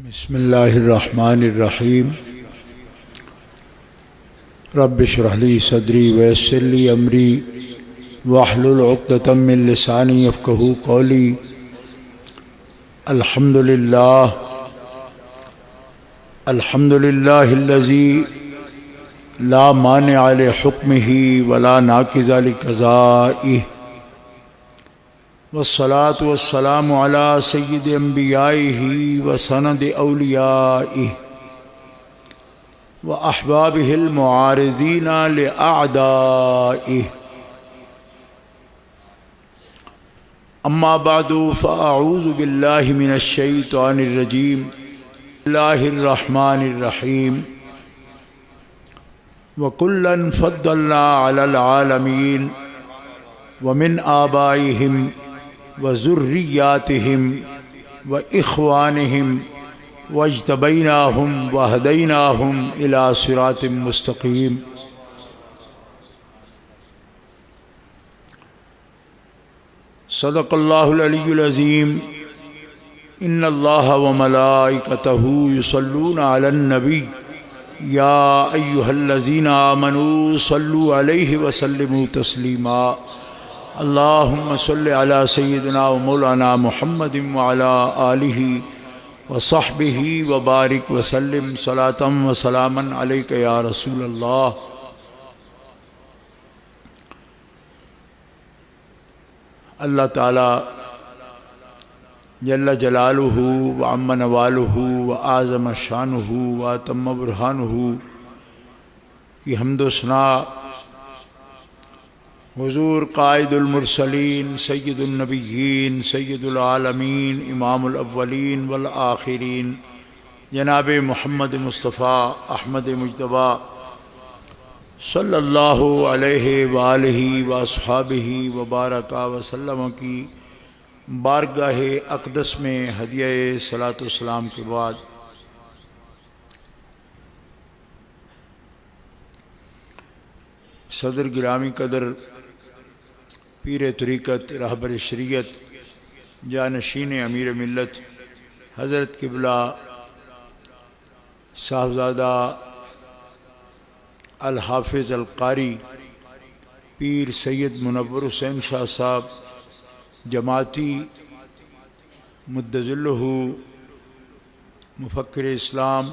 بسم اللہ الرحمن الرحیم رب اشرح لی صدری ویسر لی امری واحلل عقدۃ من لسانی یفقہوا قولی الحمد للہ الذی لا مانع لحکمہ ولا ناقض لقضائہ والصلاة والسلام على سید انبیائہ وسند اولیائہ واحبابہ المعارضین لأعدائہ اما بعد فاعوذ باللہ من الشیطان الرجیم بسم اللہ الرحمن الرحیم وکلا فضلنا علی العالمین ومن آبائہم وذریاتہم واخوانہم واجتبیناہم وہدیناہم الی صراط مستقیم صدق اللہ العلی العظیم ان اللہ وملائکتہ یصلون علی النبی یا ایہا الذین آمنوا صلوا علیہ وسلموا تسلیما اللہم صلی علی سیدنا و مولانا محمد وعلی آلہ وصحبہ وبارک وسلم صلاۃ و سلاما علیک یا رسول اللہ۔ اللہ تعالی جل جلالہ وعم نوالہ وعظم شانہ واتم برہانہ کی حمد و ثنا حضور قائد المرسلین سید النبیین سید العالمین امام الاولین والآخرین جناب محمد مصطفیٰ احمد مجتبیٰ صلی اللہ علیہ وآلہ واصحابہ وبارک وسلم کی بارگاہ اقدس میں ہدیہ صلاۃ والسلام کے بعد صدر گرامی قدر پیر طریقت رہبر شریعت جانشین امیر ملت حضرت قبلہ صاحبزادہ الحافظ القاری پیر سید منور حسین شاہ صاحب جماعتی مد ظلہ مفکر اسلام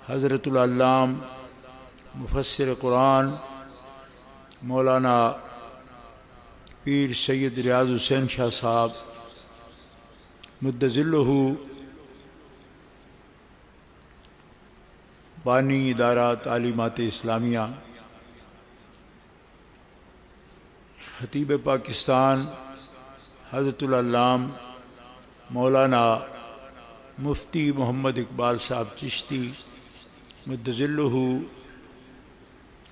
حضرت العلام مفسر قرآن مولانا پیر سید ریاض حسین شاہ صاحب مد ظلہ بانی ادارہ تعلیمات اسلامیہ خطیب پاکستان حضرت العلام مولانا مفتی محمد اقبال صاحب چشتی مد ظلہ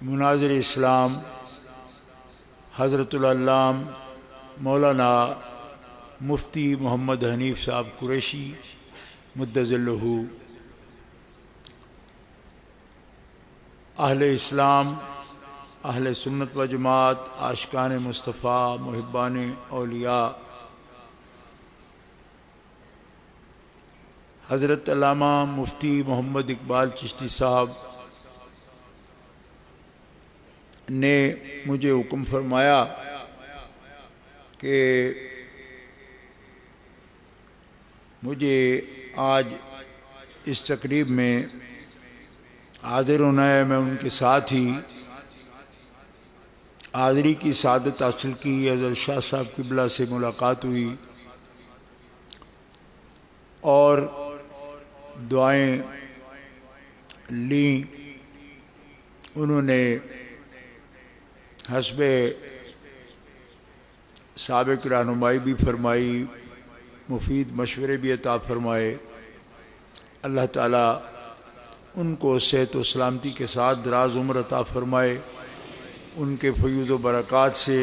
مناظر اسلام حضرت العلام مولانا مفتی محمد حنیف صاحب قریشی مد ظلہ اہل اسلام اہل سنت و جماعت عاشقان مصطفیٰ محبان اولیاء حضرت علامہ مفتی محمد اقبال چشتی صاحب نے مجھے حکم فرمایا کہ مجھے آج اس تقریب میں حاضر ہونا ہے۔ میں ان کے ساتھ ہی حاضری کی سعادت حاصل کی۔ حضرت شاہ صاحب قبلہ سے ملاقات ہوئی اور دعائیں لیں۔ انہوں نے حسب سابق رہنمائی بھی فرمائی، مفید مشورے بھی عطا فرمائے۔ اللہ تعالیٰ ان کو صحت و سلامتی کے ساتھ دراز عمر عطا فرمائے، ان کے فیوض و برکات سے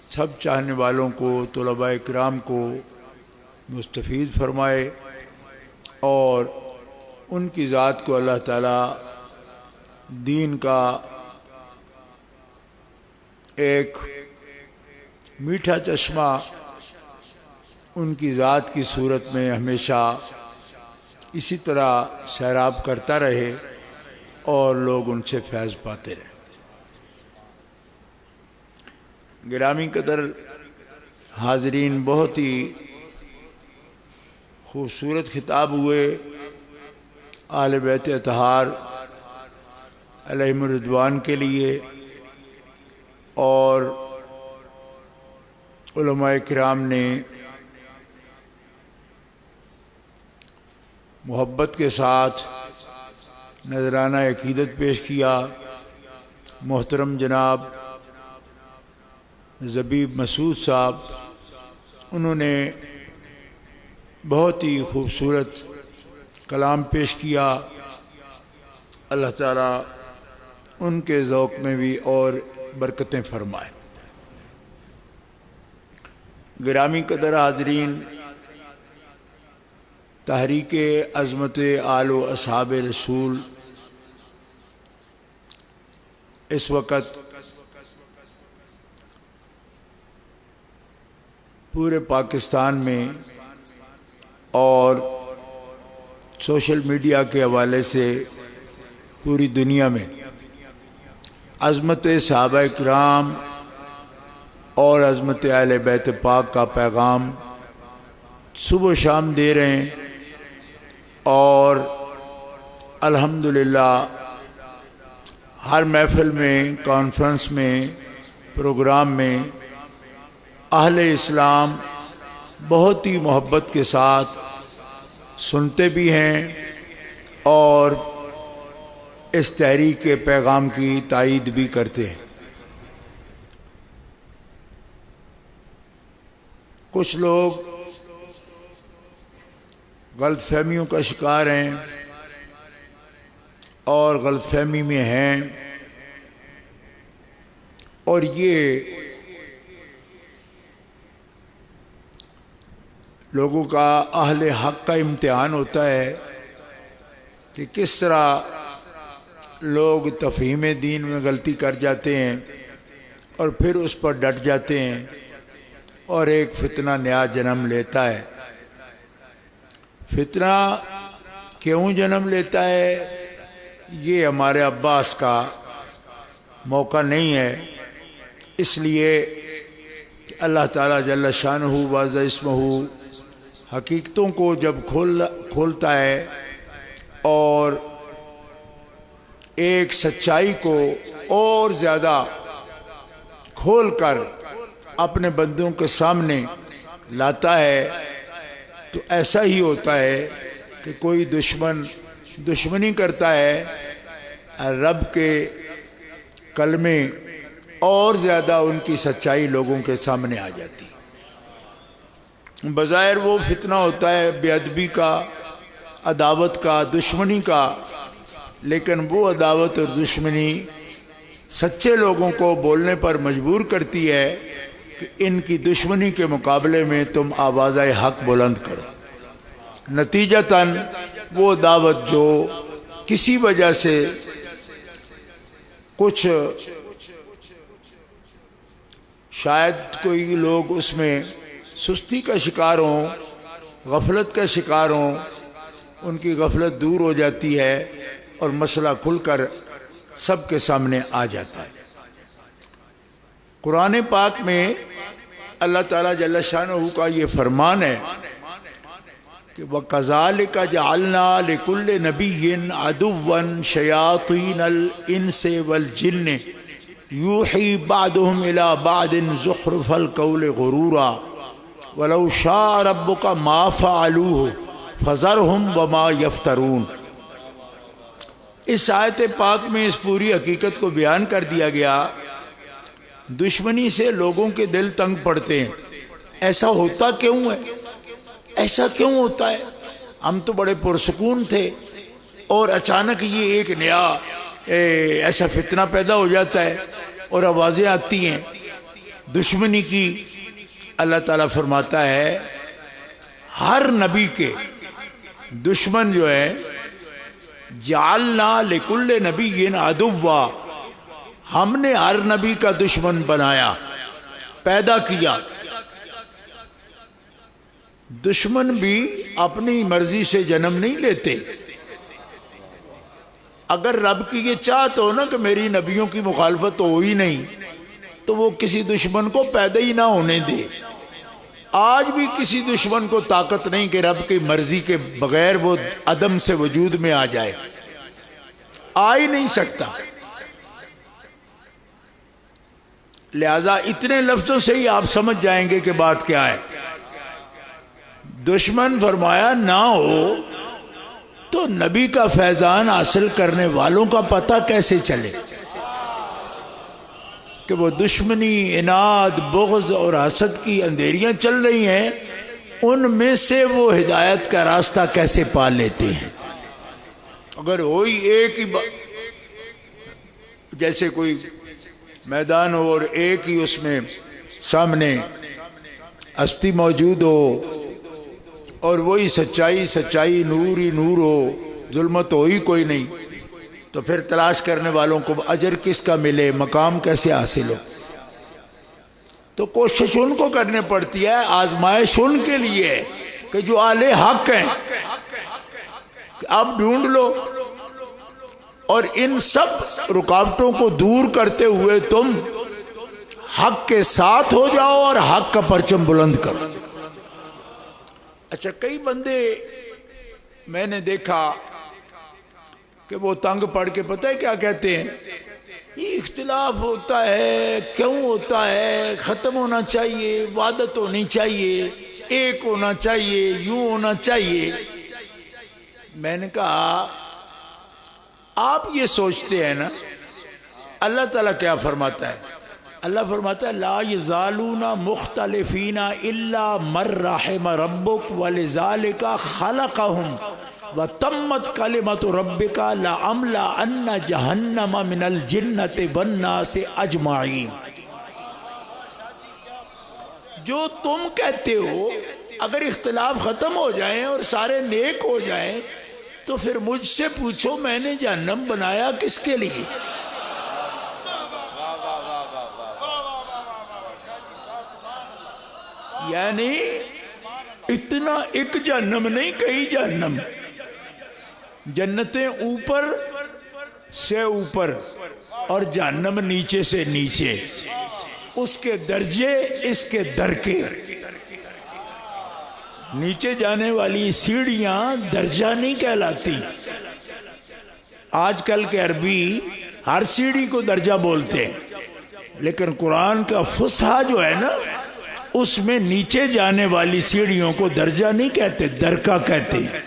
سب چاہنے والوں کو، طلباء کرام کو مستفید فرمائے، اور ان کی ذات کو اللہ تعالیٰ دین کا ایک میٹھا چشمہ ان کی ذات کی صورت میں ہمیشہ اسی طرح سیراب کرتا رہے اور لوگ ان سے فیض پاتے رہے۔ گرامی قدر حاضرین، بہت ہی خوبصورت خطاب ہوئے اہل بیت اطہار علیہم الرضوان کے لیے، اور علماء کرام نے محبت کے ساتھ نذرانہ عقیدت پیش کیا۔ محترم جناب زبیب مسعود صاحب، انہوں نے بہت ہی خوبصورت کلام پیش کیا۔ اللہ تعالیٰ ان کے ذوق میں بھی اور برکتیں فرمائے۔ گرامی قدر حاضرین، تحریک عظمت آل و اصحاب رسول اس وقت پورے پاکستان میں اور سوشل میڈیا کے حوالے سے پوری دنیا میں عظمت صحابہ کرام اور عظمت اہل بیت پاک کا پیغام صبح و شام دے رہے ہیں، اور الحمدللہ ہر محفل میں، کانفرنس میں، پروگرام میں اہل اسلام بہت ہی محبت کے ساتھ سنتے بھی ہیں اور اس تحریک کے پیغام کی تائید بھی کرتے ہیں۔ کچھ لوگ غلط فہمیوں کا شکار ہیں اور غلط فہمی میں ہیں، اور یہ لوگوں کا اہل حق کا امتحان ہوتا ہے کہ کس طرح لوگ تفہیم دین میں غلطی کر جاتے ہیں اور پھر اس پر ڈٹ جاتے ہیں، اور ایک فتنہ نیا جنم لیتا ہے۔ فتنہ کیوں جنم لیتا ہے؟ یہ ہمارے عباس کا موقع نہیں ہے، اس لیے کہ اللہ تعالیٰ جل شانہ وعز اسمہ حقیقتوں کو جب کھولتا ہے اور ایک سچائی کو اور زیادہ کھول کر اپنے بندوں کے سامنے لاتا ہے، تو ایسا ہی ہوتا ہے کہ کوئی دشمنی کرتا ہے، رب کے کلمے اور زیادہ ان کی سچائی لوگوں کے سامنے آ جاتی۔ بظاہر وہ فتنہ ہوتا ہے بے ادبی کا، عداوت کا، دشمنی کا، لیکن وہ عداوت اور دشمنی سچے لوگوں کو بولنے پر مجبور کرتی ہے کہ ان کی دشمنی کے مقابلے میں تم آواز حق بلند کرو۔ نتیجتاً وہ دعوت جو کسی وجہ سے کچھ شاید کوئی لوگ اس میں سستی کا شکار ہوں، غفلت کا شکار ہوں، ان کی غفلت دور ہو جاتی ہے اور مسئلہ کھل کر سب کے سامنے آ جاتا ہے۔ قرآن پاک میں اللہ تعالیٰ جل شانہ کا یہ فرمان ہے کہ وَكَذَلِكَ جَعَلْنَا لِكُلِّ نَبِيٍّ عَدُوًّا شَيَاطِينَ الْإِنسِ وَالْجِنِّ يُوحِي بَعْضُهُمْ إِلَى بَعْضٍ زُخْرُفَ الْقَوْلِ غُرُورًا وَلَوْ شَاءَ رَبُّكَ مَا فَعَلُوهُ فَذَرْهُمْ وَمَا يَفْتَرُونَ۔ اس آیت پاک میں اس پوری حقیقت کو بیان کر دیا گیا۔ دشمنی سے لوگوں کے دل تنگ پڑتے ہیں۔ ایسا ہوتا کیوں ہے؟ ایسا کیوں ہوتا ہے؟ ہم تو بڑے پرسکون تھے اور اچانک یہ ایک نیا ایسا فتنہ پیدا ہو جاتا ہے اور آوازیں آتی ہیں دشمنی کی۔ اللہ تعالیٰ فرماتا ہے ہر نبی کے دشمن جو ہے، جعلنا لکل نبی عدوا، ہم نے ہر نبی کا دشمن بنایا، پیدا کیا۔ دشمن بھی اپنی مرضی سے جنم نہیں لیتے. اگر رب کی یہ چاہت ہو نا کہ میری نبیوں کی مخالفت ہو ہی نہیں تو وہ کسی دشمن کو پیدا ہی نہ ہونے دے. آج بھی کسی دشمن کو طاقت نہیں کہ رب کی مرضی کے بغیر وہ عدم سے وجود میں آ جائے. آ ہی نہیں سکتا. لہذا اتنے لفظوں سے ہی آپ سمجھ جائیں گے کہ بات کیا ہے. دشمن فرمایا نہ ہو تو نبی کا فیضان حاصل کرنے والوں کا پتہ کیسے چلے کہ وہ دشمنی، عناد، بغض اور حسد کی اندھیریاں چل رہی ہیں، ان میں سے وہ ہدایت کا راستہ کیسے پا لیتے ہیں. اگر ہوئی ایک ہی جیسے کوئی میدان ہو اور ایک ہی اس میں سامنے ہستی موجود ہو اور وہی سچائی نور ہی نور ہو، ظلمت ہو ہی کوئی نہیں، تو پھر تلاش کرنے والوں کو اجر کس کا ملے، مقام کیسے حاصل ہو. تو کوشش ان کو کرنے پڑتی ہے، آزمائش ان کے لیے ہے کہ جو اہل حق ہیں. اب ڈھونڈ لو اور ان سب رکاوٹوں کو دور کرتے ہوئے تم حق کے ساتھ ہو جاؤ اور حق کا پرچم بلند کرو. اچھا، کئی بندے میں نے دیکھا کہ وہ تنگ پڑھ کے پتہ ہے کیا کہتے ہیں، یہ اختلاف ہوتا ہے، کیوں ہوتا ہے، ختم ہونا چاہیے، وحدت ہونی چاہیے، ایک ہونا چاہیے، یوں ہونا چاہیے. میں نے کہا آپ یہ سوچتے ہیں نا، اللہ تعالیٰ کیا فرماتا ہے؟ اللہ فرماتا ہے لا یزالون مختلفین الا من رحم ربک ولذالک خلقہم وتمت کلمۃ ربک لأملأن جہنم من الجنۃ والناس اجمعین. جو تم کہتے ہو اگر اختلاف ختم ہو جائیں اور سارے نیک ہو جائیں تو پھر مجھ سے پوچھو میں نے جہنم بنایا کس کے لیے؟ یعنی اتنا ایک جہنم نہیں، کئی جہنم. جنتیں اوپر سے اوپر اور جہنم نیچے سے نیچے، اس کے درجے اس کے درکے. نیچے جانے والی سیڑھیاں درجہ نہیں کہلاتی. آج کل کے عربی ہر سیڑھی کو درجہ بولتے ہیں، لیکن قرآن کا فصحا جو ہے نا اس میں نیچے جانے والی سیڑھیوں کو درجہ نہیں کہتے، درکا کہتے ہیں،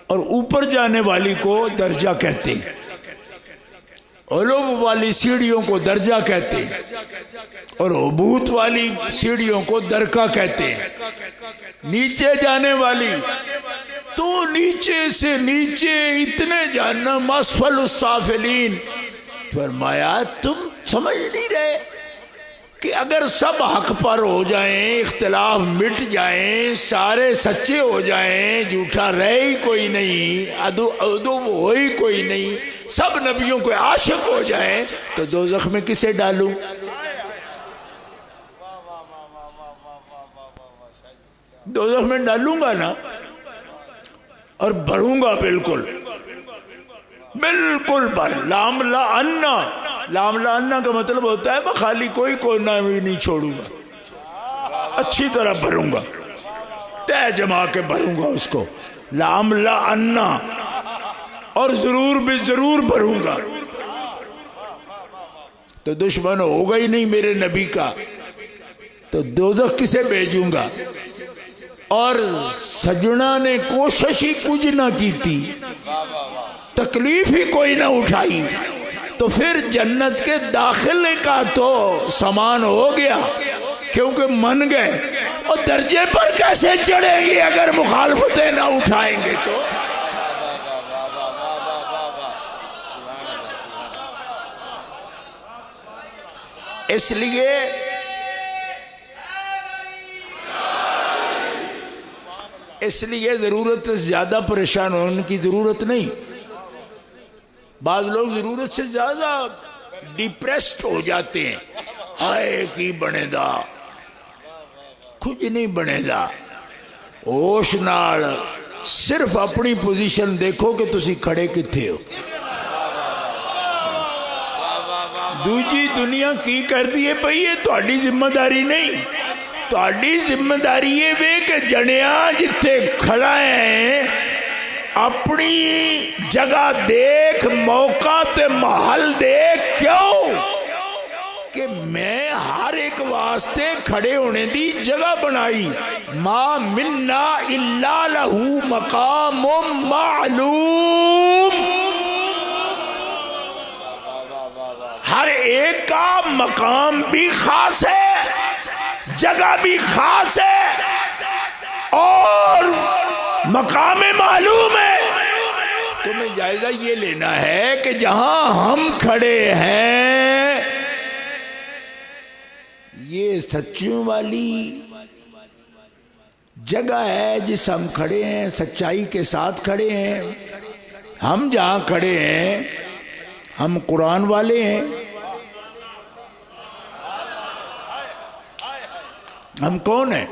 اور اوپر جانے والی کو درجہ کہتے ہیں. علو والی سیڑھیوں کو درجہ کہتے ہیں اور عبوت والی سیڑھیوں کو درکا کہتے ہیں. نیچے جانے والی تو نیچے سے نیچے اتنے جہنم اسفل السافلین. فرمایا تم سمجھ نہیں رہے کہ اگر سب حق پر ہو جائیں، اختلاف مٹ جائیں، سارے سچے ہو جائیں، جھوٹا رہے ہی کوئی نہیں، ادو ہو ہی کوئی نہیں، سب نبیوں کو عاشق ہو جائیں تو دوزخ میں کسے ڈالوں؟ دوزخ میں ڈالوں گا نا، اور بھروں گا بالکل بھر. لام لا انا، لام لا انا کا مطلب ہوتا ہے میں خالی کوئی کونا بھی نہیں چھوڑوں گا، اچھی طرح بھروں گا، تہ جما کے بھروں گا اس کو. لام لا انا، اور ضرور بھی ضرور بھروں گا. تو دشمن ہوگا ہی نہیں میرے نبی کا تو دوزخ کسے بھیجوں گا؟ اور سجنا نے کوشش ہی کچھ نہ کی تھی، تکلیف ہی کوئی نہ اٹھائی، تو پھر جنت کے داخلے کا تو سامان ہو گیا کیونکہ من گئے. اور درجے پر کیسے چڑھیں گے اگر مخالفتیں نہ اٹھائیں گے؟ تو اس لیے ضرورت سے زیادہ پریشان ہونے کی ضرورت نہیں. بعض لوگ ضرورت سے زیادہ ڈپریسڈ ہو جاتے ہیں، ہائے کی بنے دا کچھ نہیں بنے دا. ہوش نال صرف اپنی پوزیشن دیکھو کہ تسی کھڑے کتھے ہو. دوجی دنیا کی کر دیے پئی ہے تہاڈی ذمہ داری نہیں. تہاڈی ذمہ داری یہ وے کہ جنیا جتھے کھڑا ہے اپنی جگہ دیکھ، موقع تے محل دیکھ. کیوں کہ میں ہر ایک واسطے کھڑے ہونے دی جگہ بنائی. ما منا الا لہو مقام معلوم. ہر ایک کا مقام بھی خاص ہے، جگہ بھی خاص ہے اور مقام معلوم ہے. تمہیں جائزہ یہ لینا ہے کہ جہاں ہم کھڑے ہیں یہ سچوں والی جگہ ہے جس ہم کھڑے ہیں، سچائی کے ساتھ کھڑے ہیں. ہم جہاں کھڑے ہیں ہم قرآن والے ہیں. ہم کون ہیں؟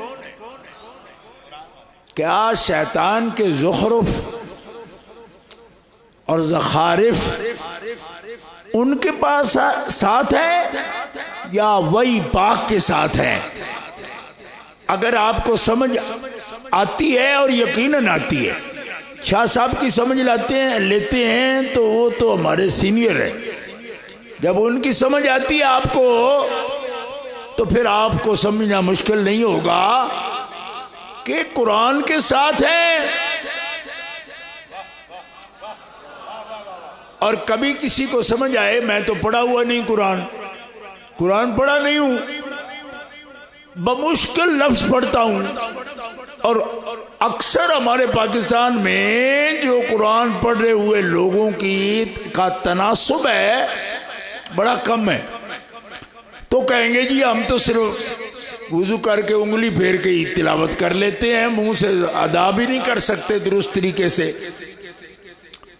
کیا شیطان کے زخرف اور زخارف ان کے پاس ساتھ ہے یا وہی پاک کے ساتھ ہے؟ اگر آپ کو سمجھ آتی ہے اور یقیناً آتی ہے، شاہ صاحب کی سمجھ لیتے ہیں تو وہ تو ہمارے سینئر ہیں. جب ان کی سمجھ آتی ہے آپ کو تو پھر آپ کو سمجھنا مشکل نہیں ہوگا کہ قرآن کے ساتھ ہے. اور کبھی کسی کو سمجھ آئے میں تو پڑھا ہوا نہیں قرآن پڑھا نہیں ہوں، بمشکل لفظ پڑھتا ہوں. اور اکثر ہمارے پاکستان میں جو قرآن پڑھ رہے ہوئے لوگوں کا تناسب ہے بڑا کم ہے. تو کہیں گے جی ہم تو صرف وضو کر کے انگلی پھیر کے ہی تلاوت کر لیتے ہیں، منہ سے ادا بھی نہیں کر سکتے درست طریقے سے.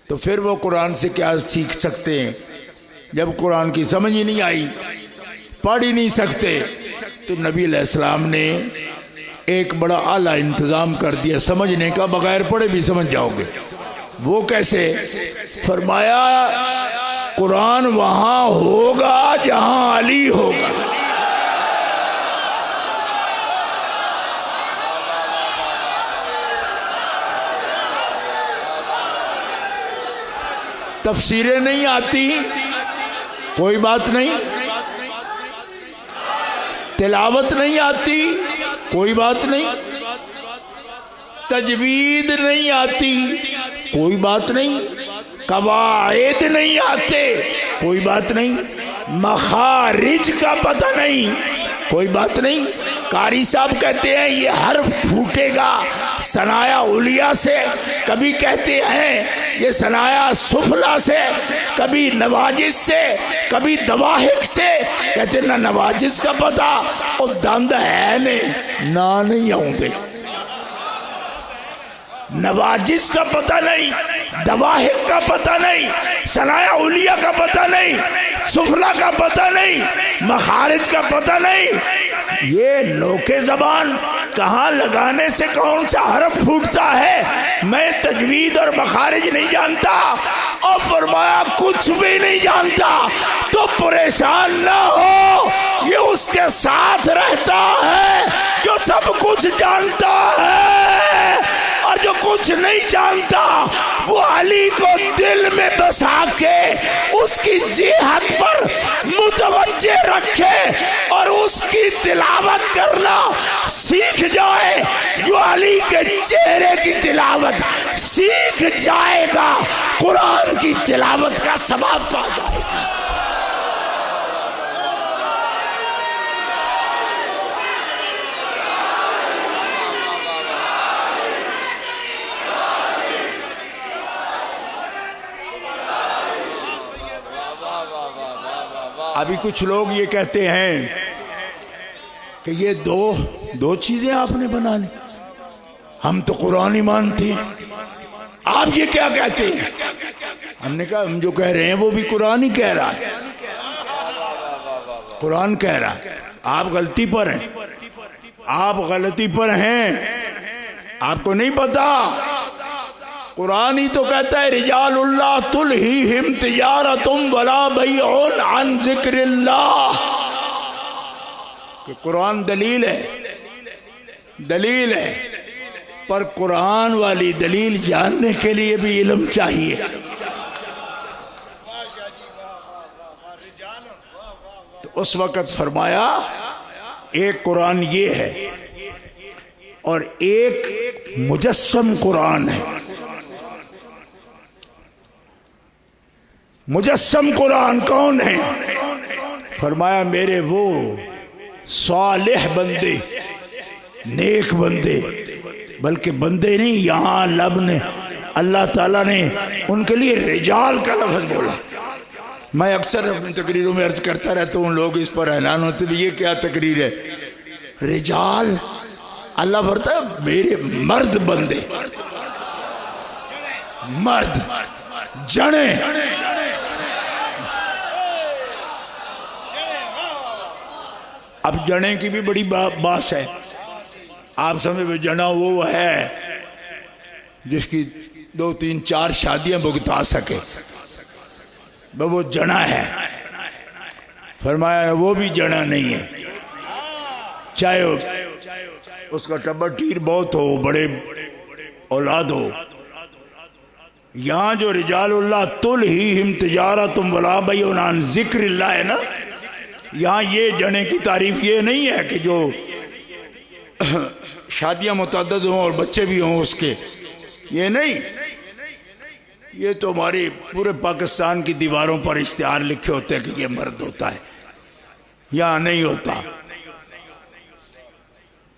تو پھر وہ قرآن سے کیا سیکھ سکتے ہیں جب قرآن کی سمجھ ہی نہیں آئی، پڑھ ہی نہیں سکتے. تو نبی علیہ السلام نے ایک بڑا اعلیٰ انتظام کر دیا سمجھنے کا، بغیر پڑھے بھی سمجھ جاؤ گے. وہ کیسے؟ فرمایا قرآن وہاں ہوگا جہاں علی ہوگا. تفسیریں نہیں آتی کوئی بات نہیں، تلاوت نہیں آتی کوئی بات نہیں، تجوید نہیں آتی کوئی بات نہیں، قواعد نہیں آتے کوئی بات نہیں، مخارج کا پتہ نہیں کوئی بات نہیں. قاری صاحب کہتے ہیں یہ حرف پھوٹے گا ثنایا علیہ سے، کبھی کہتے ہیں یہ ثنایا سفلا سے، کبھی نواجس سے، کبھی دواحق سے. کہتے ہیں نہ نواجس کا پتہ اور دند ہے نہیں آؤں دے. نواجس کا پتہ نہیں، دواحق کا پتہ نہیں، ثنایا علیہ کا پتہ نہیں، سفلا کا پتہ نہیں، مخارج کا پتہ نہیں. یہ لوکے زبان کہاں لگانے سے کون سا حرف پھوٹتا ہے میں تجوید اور مخارج نہیں جانتا. اور فرمایا کچھ بھی نہیں جانتا تو پریشان نہ ہو، یہ اس کے ساتھ رہتا ہے جو سب کچھ جانتا ہے. اور جو کچھ نہیں جانتا وہ علی کو دل میں بسا کے اس کی جہت پر متوجہ رکھے اور اس کی تلاوت کرنا سیکھ جائے. جو علی کے چہرے کی تلاوت سیکھ جائے گا قرآن کی تلاوت کا ثواب پا جائے گا. ابھی کچھ لوگ یہ کہتے ہیں کہ یہ دو چیزیں آپ نے بنا لی، ہم تو قرآن ہی مانتے ہیں، آپ یہ کیا کہتے ہیں؟ ہم نے کہا ہم جو کہہ رہے ہیں وہ بھی قرآن ہی کہہ رہا ہے. قرآن کہہ رہا ہے آپ غلطی پر ہیں، آپ غلطی پر ہیں. آپ کو نہیں پتا؟ قرآن ہی تو کہتا ہے رجال اللہ تلہیہم تجارتم ولا بیع عن ذکر اللہ، کہ قرآن دلیل ہے، پر قرآن والی دلیل جاننے کے لیے بھی علم چاہیے۔ تو اس وقت فرمایا ایک قرآن یہ ہے اور ایک مجسم قرآن ہے۔ مجسم قرآن کون ہے؟ فرمایا میرے وہ صالح بندے، نیک بندے، بلکہ بندے نہیں، یہاں لب نے اللہ تعالیٰ نے ان کے لیے رجال کا لفظ بولا۔ میں اکثر اپنی تقریروں میں عرض کرتا رہتا ہوں، لوگ اس پر حیران ہوتے ہیں یہ کیا تقریر ہے؟ رجال اللہ فرماتا ہے میرے مرد بندے، مرد جنے۔ اب جنے کی بھی بڑی باس ہے، آپ سمجھے جنا وہ ہے جس کی 2 3 4 شادیاں بگتا سکے، وہ جنا ہے۔ فرمایا وہ بھی جنا نہیں ہے، چاہے اس کا ٹبر ٹیر بہت ہو، بڑے اولاد ہو۔ یہاں جو رجال اللہ تلہیہم تجارتم ولا بیع عن ذکر اللہ ہے نا، یہاں یہ جنے کی تعریف یہ نہیں ہے کہ جو شادیاں متعدد ہوں اور بچے بھی ہوں اس کے، یہ نہیں، یہ تو ہماری پورے پاکستان کی دیواروں پر اشتہار لکھے ہوتے ہیں کہ یہ مرد ہوتا ہے، یہاں نہیں ہوتا،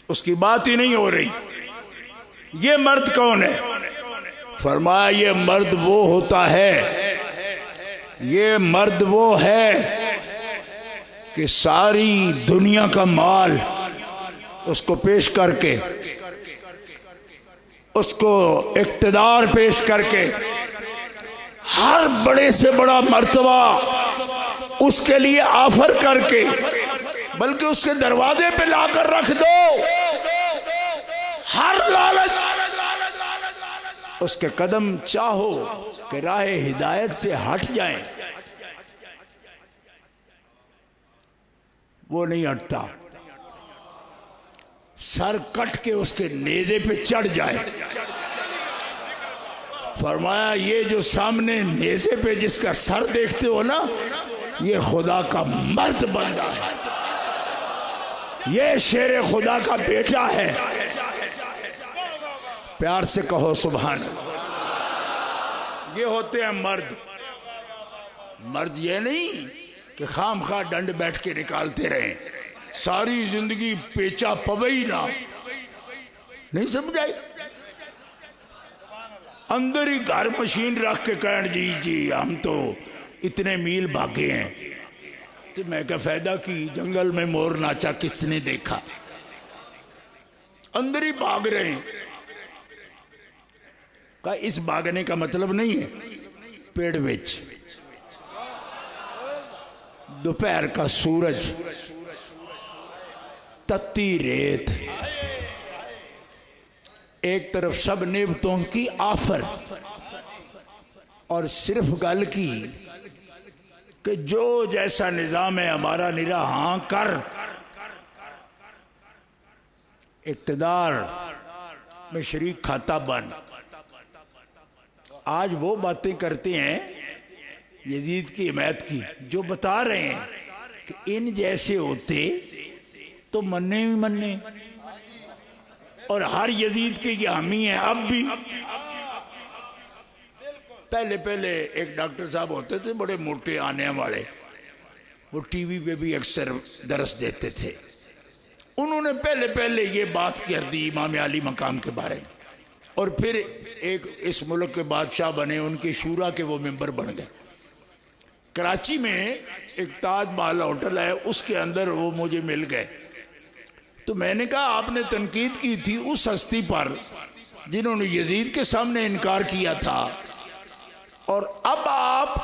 اس کی بات ہی نہیں ہو رہی۔ یہ مرد کون ہے؟ فرمایا یہ مرد وہ ہوتا ہے، یہ مرد وہ ہے کہ ساری دنیا کا مال اس کو پیش کر کے، اس کو اقتدار پیش کر کے، ہر بڑے سے بڑا مرتبہ اس کے لیے آفر کر کے، بلکہ اس کے دروازے پہ لا کر رکھ دو، ہر لالچ اس کے قدم چاہو کہ راہ ہدایت سے ہٹ جائیں، وہ نہیں ہٹتا، سر کٹ کے اس کے نیزے پہ چڑھ جائے۔ فرمایا یہ جو سامنے نیزے پہ جس کا سر دیکھتے ہو نا، یہ خدا کا مرد بندہ ہے، یہ شیر خدا کا بیٹا ہے۔ پیار سے کہو سبحان اللہ۔ یہ ہوتے ہیں مرد۔ مرد یہ نہیں کہ خام خواہ ڈنڈ بیٹھ کے نکالتے رہیں، ساری زندگی پیچا پوئی نہ، نہیں سمجھائی؟ اندر ہی گھر مشین رکھ کے کہن جی ہم تو اتنے میل بھاگے ہیں، تو میں کہا فائدہ کی، جنگل میں مور ناچا کس نے دیکھا؟ اندر ہی بھاگ رہے ہیں۔ کہا اس بھاگنے کا مطلب نہیں ہے پیڑ وچ دوپہر کا سورج، تتی ریت، ایک طرف سب نعمتوں کی آفر، اور صرف گل کی کہ جو جیسا نظام ہے ہمارا نرا ہاں کر، اقتدار میں شریک کھاتا بن۔ آج وہ باتیں کرتے ہیں یزید کی حمایت کی، جو بتا رہے ہیں کہ ان جیسے ہوتے تو مننے بھی مننے، اور ہر یزید کے یہ حامی ہیں اب بھی۔ پہلے ایک ڈاکٹر صاحب ہوتے تھے بڑے موٹے آنے والے، وہ ٹی وی پہ بھی اکثر درس دیتے تھے، انہوں نے پہلے یہ بات کر دی امام علی مقام کے بارے میں، اور پھر ایک اس ملک کے بادشاہ بنے، ان کے شورا کے وہ ممبر بن گئے۔ کراچی میں ایک تاج محل ہوٹل ہے، اس کے اندر وہ مجھے مل گئے، تو میں نے کہا آپ نے تنقید کی تھی اس ہستی پر جنہوں نے یزید کے سامنے انکار کیا تھا، اور اب آپ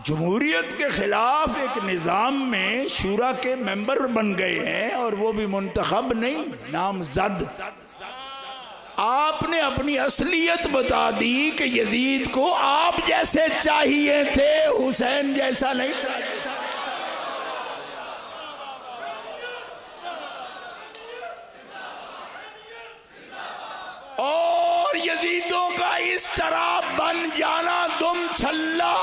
جمہوریت کے خلاف ایک نظام میں شورا کے ممبر بن گئے ہیں، اور وہ بھی منتخب نہیں، نامزد۔ آپ نے اپنی اصلیت بتا دی کہ یزید کو آپ جیسے چاہیے تھے، حسین جیسا نہیں چاہیے. اور یزیدوں کا اس طرح بن جانا دم چھلا،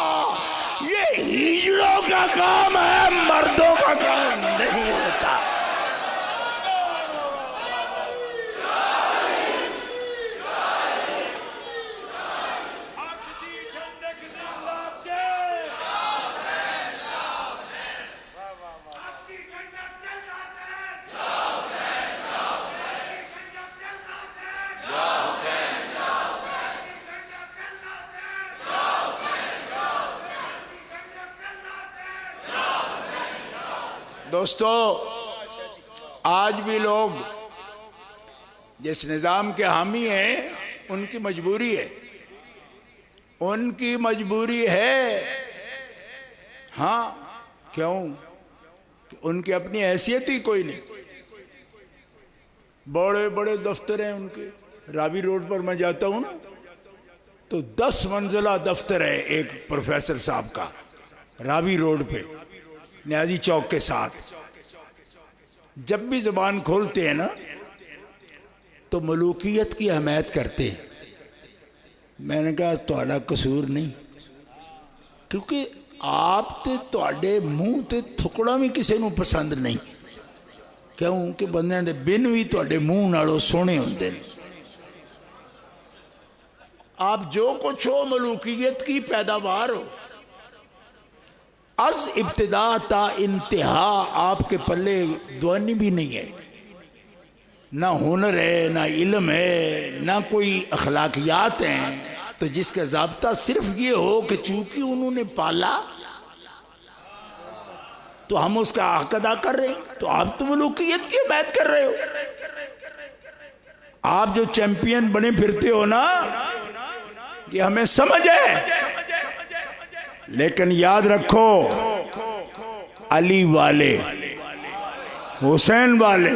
یہ ہجڑوں کا کام ہے، مردوں کا کام نہیں ہوتا. دوستو، آج بھی لوگ جس نظام کے حامی ہیں ان کی مجبوری ہے، ان کی مجبوری ہے. ہاں، کیوں؟ کہ ان کی اپنی حیثیت ہی کوئی نہیں. بڑے بڑے دفتر ہیں ان کے. راوی روڈ پر میں جاتا ہوں نا تو 10 منزلہ دفتر ہے ایک پروفیسر صاحب کا، راوی روڈ پہ نیازی چوک کے ساتھ. جب بھی زبان کھولتے ہیں نا تو ملوکیت کی حمایت کرتے ہیں. میں نے کہا تہاڈا قصور نہیں، کیونکہ آپ تے تہاڈے منہ تے تھکڑا بھی کسی نو پسند نہیں. کیوں کہ بندے دے بن بھی تہاڈے منہ نالوں سونے ہوندے نے. آپ جو کچھ ہو ملوکیت کی پیداوار ہو. از ابتدا تا انتہا آپ کے پلے دوانی بھی نہیں ہے، نہ ہنر ہے، نہ علم ہے، نہ کوئی اخلاقیات ہیں. تو جس کا ضابطہ صرف یہ ہو کہ چونکہ انہوں نے پالا تو ہم اس کا حق ادا کر رہے ہیں، تو آپ تو ملوکیت کی حمایت کر رہے ہو. آپ جو چیمپئن بنے پھرتے ہو نا، یہ ہمیں سمجھ ہے، لیکن یاد رکھو علی والے، حسین والے،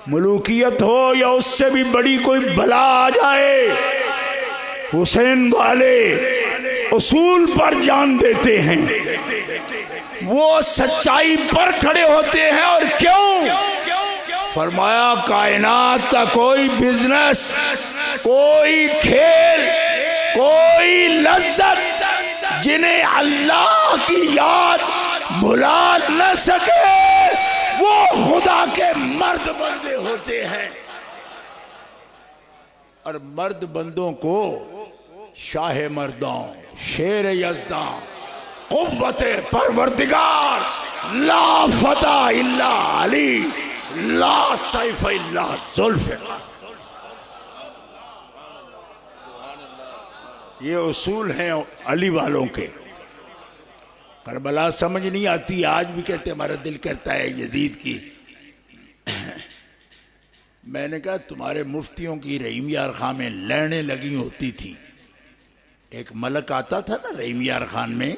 ملوکیت ہو یا اس سے بھی بڑی کوئی بلا آ جائے، حسین والے اصول پر جان دیتے ہیں، وہ سچائی پر کھڑے ہوتے ہیں. اور کیوں؟ فرمایا کائنات کا کوئی بزنس، کوئی کھیل، کوئی لذت جنہیں اللہ کی یاد بھلا نہ سکے وہ خدا کے مرد بندے ہوتے ہیں. اور مرد بندوں کو شاہ مردوں، شیر یزداں، قوت پروردگار، لا فتح الا علی، لا سیف الا ذوالفقار. یہ اصول ہیں علی والوں کے. کربلا سمجھ نہیں آتی، آج بھی کہتے ہمارا دل کرتا ہے یزید کی. میں نے کہا تمہارے مفتیوں کی رحیم یار خان میں لڑنے لگی ہوتی تھی. ایک ملک آتا تھا نا رحیم یار خان میں،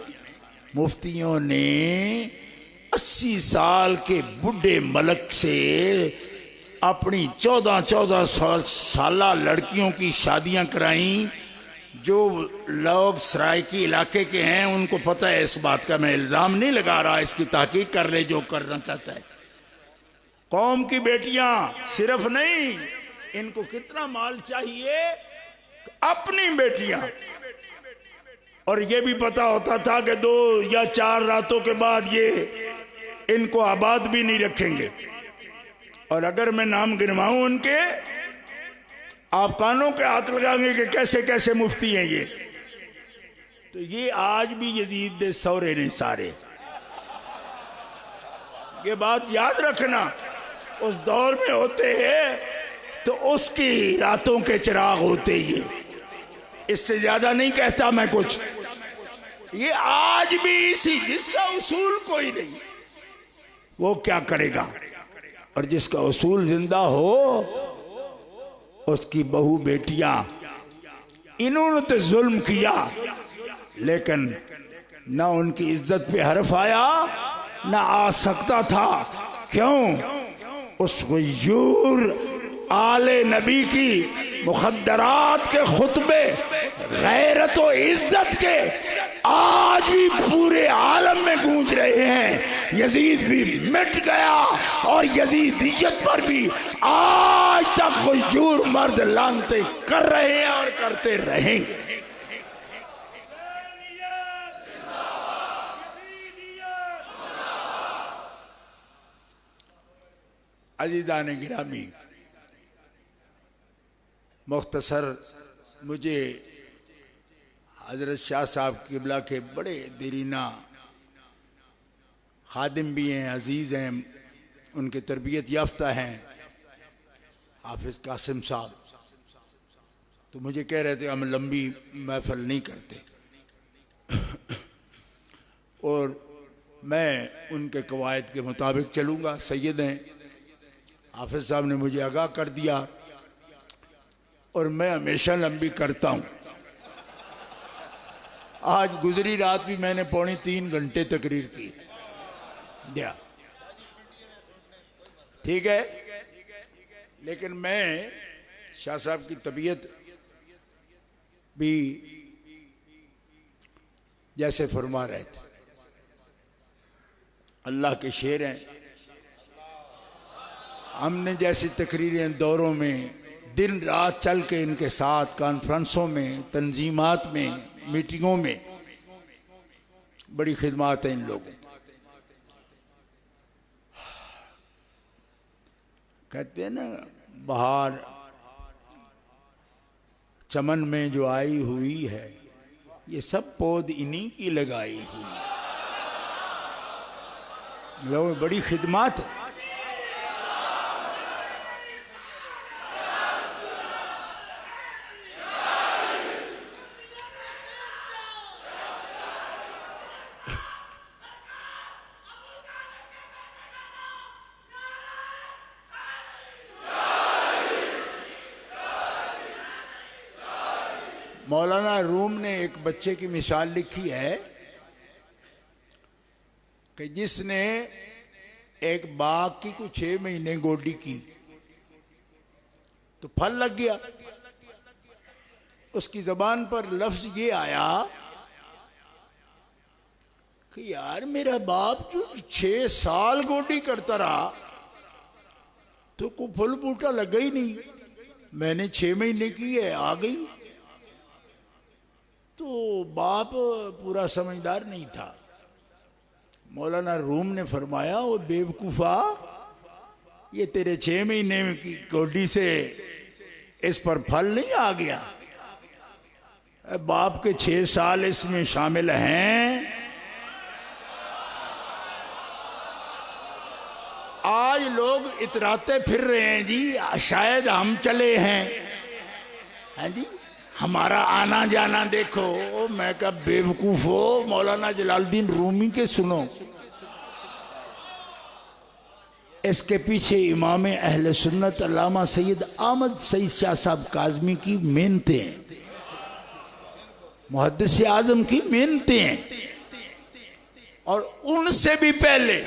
مفتیوں نے 80 سال کے بڈھے ملک سے اپنی 14 سالہ لڑکیوں کی شادیاں کرائیں. جو لوگ سرائکی علاقے کے ہیں ان کو پتہ ہے اس بات کا، میں الزام نہیں لگا رہا، اس کی تحقیق کر لے جو کرنا چاہتا ہے. قوم کی بیٹیاں صرف نہیں، ان کو کتنا مال چاہیے، اپنی بیٹیاں. اور یہ بھی پتہ ہوتا تھا کہ 2 یا 4 راتوں کے بعد یہ ان کو آباد بھی نہیں رکھیں گے. اور اگر میں نام گنواؤں ان کے، آپ کانوں کے ہاتھ لگائیں گے کہ کیسے کیسے مفتی ہیں یہ. تو یہ آج بھی یزید دے سورے نے سارے. یہ بات یاد رکھنا، اس دور میں ہوتے ہیں تو اس کی راتوں کے چراغ ہوتے. یہ اس سے زیادہ نہیں کہتا میں کچھ. یہ آج بھی اسی، جس کا اصول کوئی نہیں وہ کیا کرے گا، اور جس کا اصول زندہ ہو اس کی بہو بیٹیاں. انہوں نے تو ظلم کیا لیکن نہ ان کی عزت پہ حرف آیا نہ آ سکتا تھا. کیوں؟ اس غیور آل نبی کی مخدرات کے خطبے غیرت و عزت کے آج بھی پورے عالم میں گونج رہے ہیں. یزید بھی مٹ گیا اور یزیدیت پر بھی آج تک غیور مرد لعنتیں کر رہے ہیں اور کرتے رہیں گے. عزیزان گرامی، مختصر مجھے حضرت شاہ صاحب قبلہ کے بڑے دیرینہ خادم بھی ہیں، عزیز ہیں، ان کے تربیت یافتہ ہیں، حافظ قاسم صاحب، تو مجھے کہہ رہے تھے ہم لمبی محفل نہیں کرتے، اور میں ان کے قواعد کے مطابق چلوں گا. سید ہیں، حافظ صاحب نے مجھے آگاہ کر دیا، اور میں ہمیشہ لمبی کرتا ہوں. آج گزری رات بھی میں نے 2.25 گھنٹے تقریر کی. ٹھیک ہے، لیکن میں شاہ صاحب کی طبیعت بھی جیسے فرما رہے تھے، اللہ کے شعر ہیں. ہم نے جیسی تقریریں دوروں میں دن رات چل کے ان کے ساتھ کانفرنسوں میں، تنظیمات میں، میٹنگوں میں، بڑی خدمات ہیں ان لوگوں. کہتے ہیں نا بہار چمن میں جو آئی ہوئی ہے، یہ سب پود انہی کی لگائی ہوئی. لوگ بڑی خدمات ہے. مولانا روم نے ایک بچے کی مثال لکھی ہے کہ جس نے ایک باغ کی کوئی 6 مہینے گوڈی کی تو پھل لگ گیا. اس کی زبان پر لفظ یہ آیا کہ یار میرا باپ جو 6 سال گوڈی کرتا رہا تو کوئی پھل بوٹا لگا ہی نہیں، میں نے 6 مہینے کی ہے آ گئی. تو باپ پورا سمجھدار نہیں تھا. مولانا روم نے فرمایا وہ بیوقوفا، یہ تیرے 6 مہینے کی گوڈی سے اس پر پھل نہیں آ گیا، باپ کے 6 سال اس میں شامل ہیں. آج لوگ اتراتے پھر رہے ہیں جی شاید ہم چلے ہیں، ہاں جی ہمارا آنا جانا دیکھو. میں کہا بیوقوف ہو، مولانا جلال الدین رومی کے سنو. اس کے پیچھے امام اہل سنت علامہ سید احمد سعید شاہ صاحب کاظمی کی محنتیں ہیں، محدث اعظم کی محنتیں ہیں. اور ان سے بھی پہلے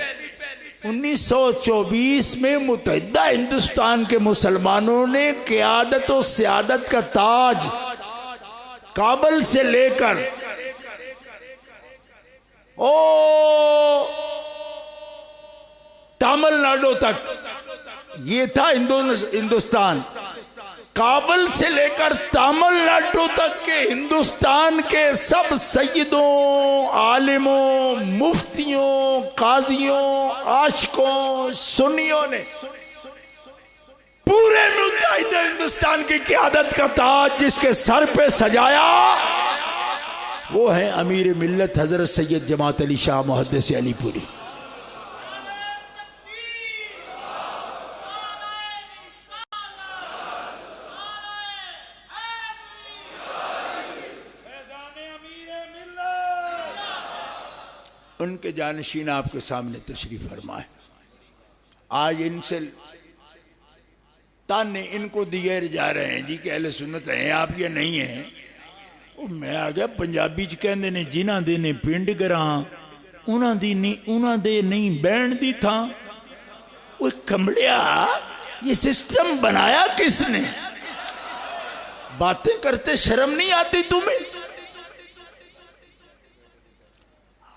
1924 میں متحدہ ہندوستان کے مسلمانوں نے قیادت و سیادت کا تاج کابل سے لے کر تامل ناڈو تک، یہ تھا ہندوستان. کابل سے لے کر تامل ناڈو تک کے ہندوستان کے سب سیدوں، عالموں، مفتیوں، قاضیوں، عاشقوں، سنیوں نے پورے متحدہ ہندوستان کی قیادت کا تاج جس کے سر پہ سجایا وہ ہے امیر ملت حضرت سید جماعت علی شاہ محدث علی پوری. ان کے جانشین آپ کے سامنے تشریف فرمائے. آج ان سے تانے ان کو دیے جا رہے ہیں جی کہ اہل سنت ہیں آپ یا نہیں ہیں. میں آگیا پنجابی چ کہندے نے جنہاں دے نے پنڈ گراں انہاں دے نہیں بہن دی تھاں. وہ کمڑیا یہ سسٹم بنایا کس نے؟ باتیں کرتے شرم نہیں آتی تمہیں؟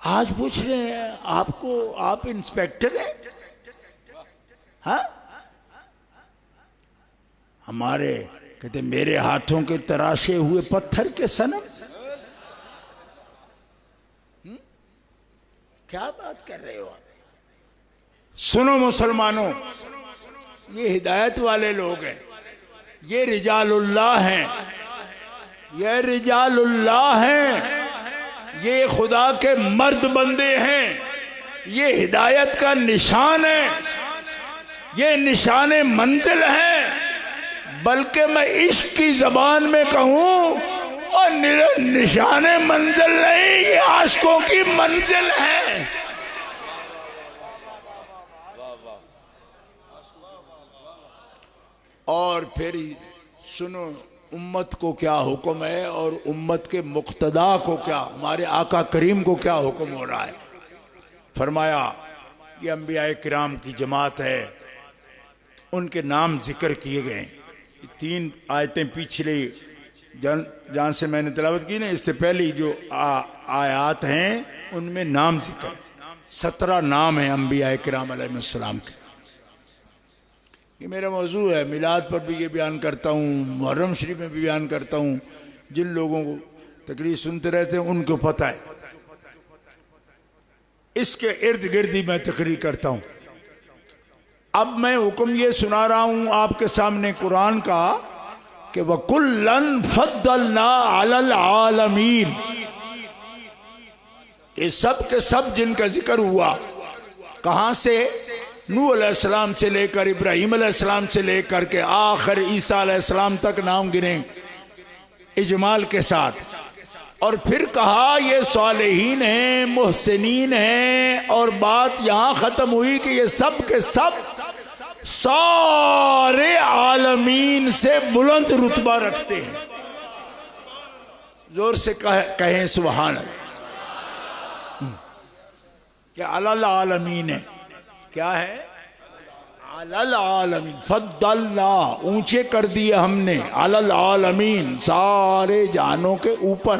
آج پوچھ رہے ہیں آپ کو، آپ انسپیکٹر ہیں؟ ہاں، ہمارے کہتے میرے ہاتھوں کے تراشے ہوئے پتھر کے صنم. کیا بات کر رہے ہو آپ؟ سنو مسلمانوں، یہ ہدایت والے لوگ ہیں، یہ رجال اللہ ہیں، یہ رجال اللہ ہیں، یہ خدا کے مرد بندے ہیں، یہ ہدایت کا نشان ہے، یہ نشان منزل ہے، بلکہ میں عشق کی زبان میں کہوں اور نشان منزل نہیں، یہ عاشقوں کی منزل ہے. اور پھر سنو امت کو کیا حکم ہے اور امت کے مقتدا کو کیا، ہمارے آقا کریم کو کیا حکم ہو رہا ہے. فرمایا یہ انبیاء کرام کی جماعت ہے، ان کے نام ذکر کیے گئے. 3 آیتیں پچھلے جہاں سے میں نے تلاوت کی نا، اس سے پہلی جو آیات ہیں ان میں نام ذکر، 17 نام ہیں انبیاء کرام علیہ السلام کے. یہ میرا موضوع ہے، میلاد پر بھی یہ بیان کرتا ہوں، محرم شریف میں بھی بیان کرتا ہوں. جن لوگوں کو تقریر سنتے رہتے ہیں ان کو پتہ ہے، اس کے ارد گرد ہی میں تقریر کرتا ہوں. اب میں حکم یہ سنا رہا ہوں آپ کے سامنے قرآن کا کہ وَكُلًّا فَضَّلْنَا عَلَى الْعَالَمِينَ، کہ سب کے سب جن کا ذکر ہوا، کہاں سے؟ نوح علیہ السلام سے لے کر ابراہیم علیہ السلام سے لے کر کے آخر عیسیٰ علیہ السلام تک نام گنیں اجمال کے ساتھ. اور پھر کہا یہ صالحین ہیں، محسنین ہیں، اور بات یہاں ختم ہوئی کہ یہ سب کے سب سارے عالمین سے بلند رتبہ رکھتے ہیں. زور سے کہیں سبحان اللہ. کیا علی العالمین ہے؟ کیا ہے؟ علی العالمین. فضلنا، اونچے کر دیے ہم نے، علی العالمین، سارے جہانوں کے اوپر.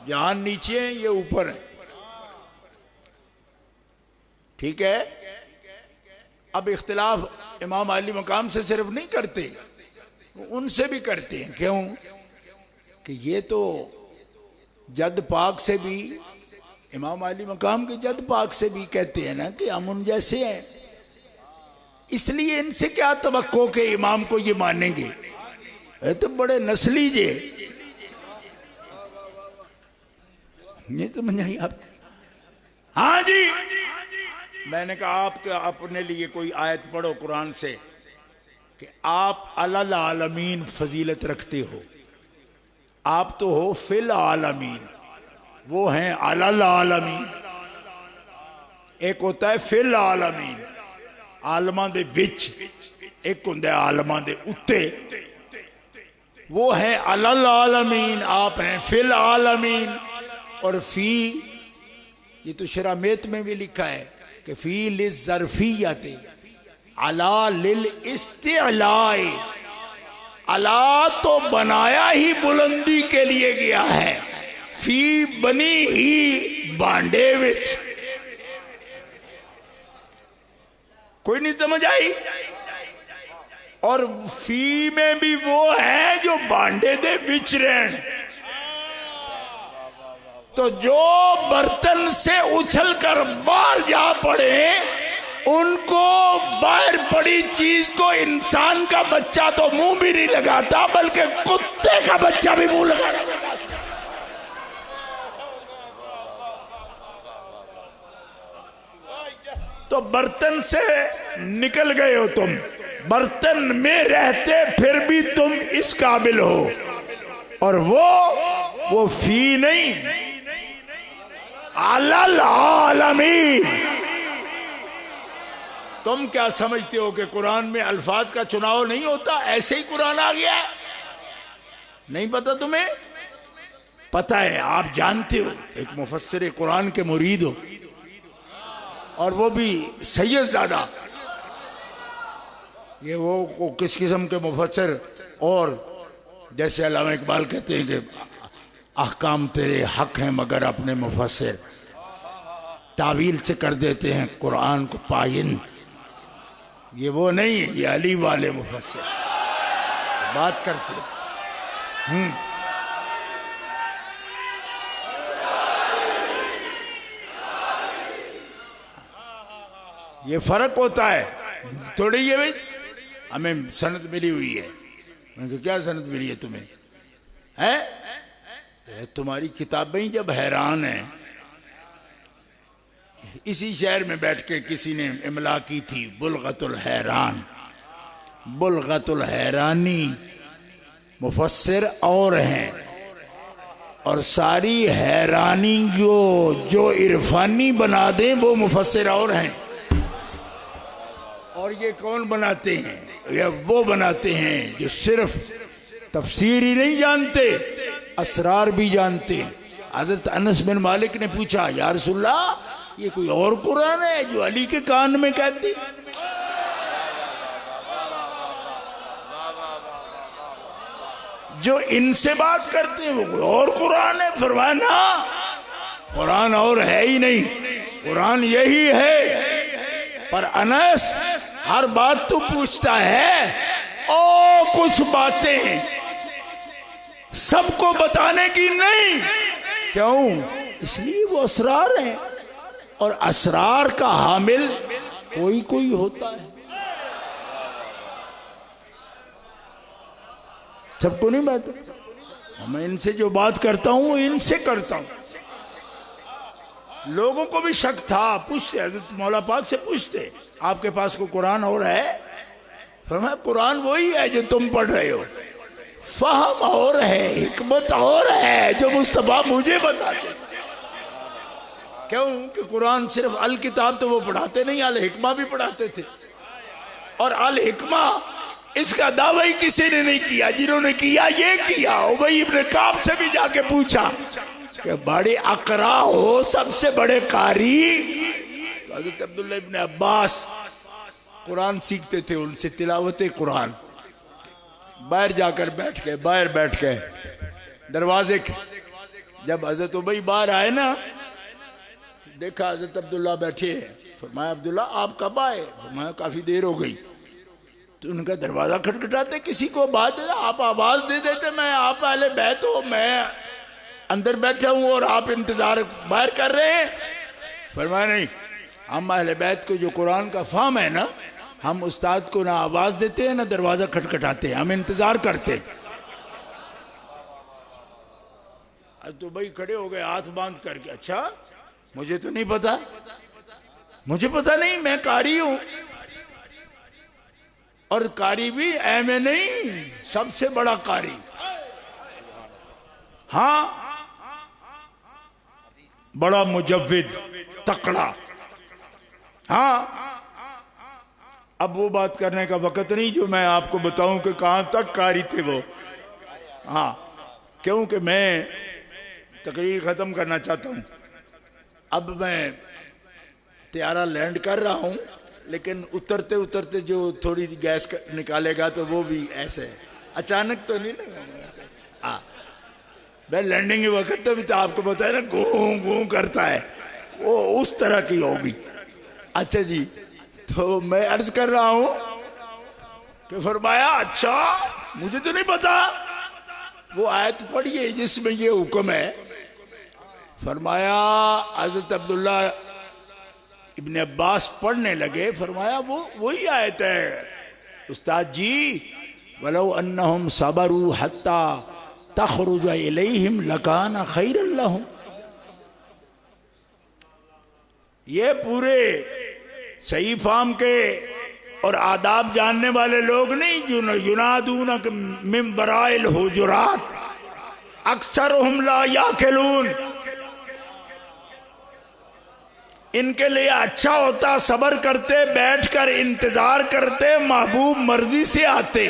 جہان نیچے ہیں، یہ اوپر ہیں. ٹھیک ہے. اب اختلاف امام علی مقام سے صرف نہیں کرتے، ان سے بھی کرتے ہیں. کیوں؟ کہ یہ تو جد پاک سے بھی، امام علی مقام کے جد پاک سے بھی کہتے ہیں نا کہ ہم ان جیسے ہیں، اس لیے ان سے کیا توقع کہ امام کو یہ مانیں گے؟ یہ تو بڑے نسلی جے. یہ تو نہیں آپ. ہاں جی، میں نے کہا آپ کے اپنے لیے کوئی آیت پڑھو قرآن سے کہ آپ علی العالمین فضیلت رکھتے ہو. آپ تو ہو فی العالمین، وہ ہیں علی العالمین. ایک ہوتا ہے فی العالمین، عالماں دے وچ، ایک ہوتا ہے عالماں دے اتے. وہ ہیں علی العالمین، آپ ہیں فی العالمین. اور فی، یہ تو شرامیت میں بھی لکھا ہے کہ فی للظرفیت، علی للاستعلاء. علی تو بنایا ہی بلندی کے لیے گیا ہے، فی بنی ہی بانڈے وچ. کوئی نہیں سمجھ آئی؟ اور فی میں بھی وہ ہے جو بانڈے دے وچ رہن. تو جو برتن سے اچھل کر باہر جا پڑے، ان کو باہر پڑی چیز کو انسان کا بچہ تو منہ بھی نہیں لگاتا، بلکہ کتے کا بچہ بھی منہ لگاتا. تو برتن سے نکل گئے ہو تم، برتن میں رہتے پھر بھی تم اس قابل ہو. اور وہ فی نہیں، علی العالمین. تم کیا سمجھتے ہو کہ قرآن میں الفاظ کا چناؤ نہیں ہوتا؟ ایسے ہی قرآن آ گیا ہے. نہیں پتا تمہیں؟ پتہ ہے، آپ جانتے ہو، ایک مفسر قرآن کے مرید ہو، اور وہ بھی سید زادہ. یہ وہ کس قسم کے مفسر، اور جیسے علامہ اقبال کہتے ہیں کہ احکام تیرے حق ہیں مگر اپنے مفسر، تعویل سے کر دیتے ہیں قرآن کو پائن. یہ وہ نہیں ہے، یہ علی والے مفسر بات کرتے ہیں. یہ فرق ہوتا ہے تھوڑی. یہ بھائی ہمیں سند ملی ہوئی ہے. میں کہ کیا سند ملی ہے تمہیں؟ تمہاری کتابیں جب حیران ہیں. اسی شہر میں بیٹھ کے کسی نے املا کی تھی بلغت الحیران. بلغت الحیرانی مفسر اور ہیں، اور ساری حیرانی جو عرفانی بنا دیں وہ مفسر اور ہیں. اور یہ کون بناتے ہیں؟ یہ وہ بناتے ہیں جو صرف تفسیر ہی نہیں جانتے، اسرار بھی جانتے ہیں. حضرت انس بن مالک نے پوچھا یا رسول اللہ یہ کوئی اور قرآن ہے جو علی کے کان میں کہتی؟ جو ان سے بات کرتے ہیں وہ کوئی اور قرآن ہے؟ فرمایا نا، قرآن اور ہے ہی نہیں، قرآن یہی ہے. پر انس ہر بات تو پوچھتا ہے، اور کچھ باتیں سب کو بتانے کی نہیں. کیوں؟ اس لیے وہ اسرار ہیں، اور اسرار کا حامل کوئی ہوتا ہے. سب کو نہیں بات. میں ان سے جو بات کرتا ہوں وہ ان سے کرتا ہوں. لوگوں کو بھی شک تھا، پوچھتے حضرت مولا پاک سے پوچھتے آپ کے پاس کوئی قرآن اور ہے؟ فرمایا قرآن وہی ہے جو تم پڑھ رہے ہو، فہم اور ہے، حکمت اور ہے جو مصطفیٰ مجھے بتاتے. کیوں کہ قرآن صرف الکتاب تو وہ پڑھاتے نہیں، الحکمہ بھی پڑھاتے تھے. اور الحکمہ اس کا دعویٰ ہی کسی نے نہیں کیا. جنہوں نے کیا یہ کیا. ابی ابن کعب سے بھی جا کے پوچھا کہ بڑے اقرا ہو، سب سے بڑے قاری. حضرت عبداللہ ابن عباس قرآن سیکھتے تھے ان سے تلاوت قرآن. باہر جا کر باہر بیٹھ کے دروازے کے، جب حضرت ابی باہر آئے نا، دیکھا حضرت عبداللہ بیٹھے ہیں. فرمایا عبداللہ آپ کب آئے؟ فرمایا کافی دیر ہو گئی. تو ان کا دروازہ کھٹکھٹاتے، کسی کو بات ہے آپ آواز دے دیتے میں آپ اہل بیت ہو، میں اندر بیٹھا ہوں اور آپ انتظار باہر کر رہے ہیں. فرمایا نہیں، ہم اہل بیت کو جو قرآن کا فہم ہے نا، ہم استاد کو نہ آواز دیتے ہیں نہ دروازہ کھٹکھٹاتے ہیں، ہم انتظار کرتے. تو بھائی کھڑے ہو گئے ہاتھ باندھ کر کے. اچھا مجھے تو نہیں پتا، مجھے پتا نہیں، میں قاری ہوں. اور قاری بھی اے میں نہیں، سب سے بڑا قاری. ہاں بڑا مجود، تکڑا. ہاں اب وہ بات کرنے کا وقت نہیں جو میں آپ کو بتاؤں کہ کہاں تک قاری تھے وہ. ہاں کیونکہ میں تقریر ختم کرنا چاہتا ہوں. اب میں طیارہ لینڈ کر رہا ہوں، لیکن اترتے اترتے جو تھوڑی گیس نکالے گا تو وہ بھی ایسے اچانک تو نہیں نا. میں لینڈنگ کے وقت تو بھی تو آپ کو بتایا نا گوں گوں کرتا ہے، وہ اس طرح کی ہوگی. اچھا جی، تو میں عرض کر رہا ہوں کہ فرمایا اچھا مجھے تو نہیں پتا. وہ آیت پڑھیے جس میں یہ حکم ہے. فرمایا حضرت عبداللہ ابن عباس پڑھنے لگے. فرمایا وہی آیت ہے استاد جی، وَلَوْ أَنَّهُمْ صَبَرُوا حَتَّى تَخْرُجَ إِلَيْهِمْ لَكَانَ خَيْرًا لَهُمْ. یہ پورے صحیح فہم کے اور آداب جاننے والے لوگ نہیں جو يُنَادُونَكَ مِن وَرَاءِ الْحُجُرَاتِ أَكْثَرُهُمْ لَا يَعْقِلُونَ. ان کے لیے اچھا ہوتا صبر کرتے، بیٹھ کر انتظار کرتے، محبوب مرضی سے آتے.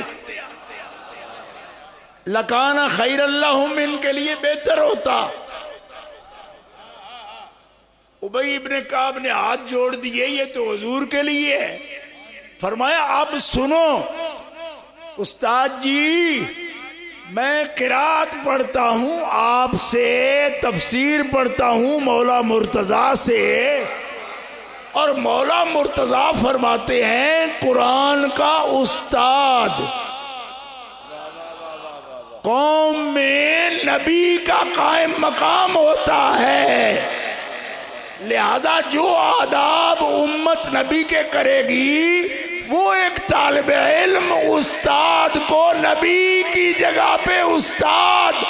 لَكَانَ خَيْرًا لَهُمْ، ان کے لیے بہتر ہوتا. ابی ابن کعب نے ہاتھ جوڑ دیے، یہ تو حضور کے لیے ہے. فرمایا اب سنو استاد جی، میں قرات پڑھتا ہوں آپ سے، تفسیر پڑھتا ہوں مولا مرتضیٰ سے، اور مولا مرتضیٰ فرماتے ہیں قرآن کا استاد قوم میں نبی کا قائم مقام ہوتا ہے، لہذا جو آداب امت نبی کے کرے گی وہ ایک طالب علم استاد کو نبی کی جگہ پہ استاد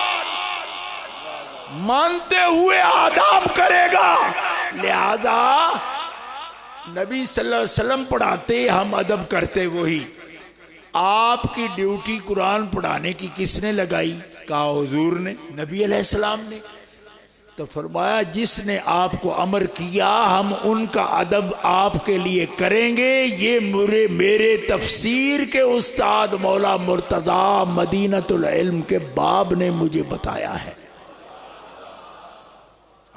مانتے ہوئے آداب کرے گا۔ لہذا نبی صلی اللہ علیہ وسلم پڑھاتے، ہم ادب کرتے وہی۔ آپ کی ڈیوٹی قرآن پڑھانے کی کس نے لگائی؟ کہا حضور نے، نبی علیہ السلام نے۔ تو فرمایا جس نے آپ کو امر کیا ہم ان کا ادب آپ کے لیے کریں گے، یہ میرے تفسیر کے استاد مولا مرتضیٰ مدینۃ العلم کے باب نے مجھے بتایا ہے۔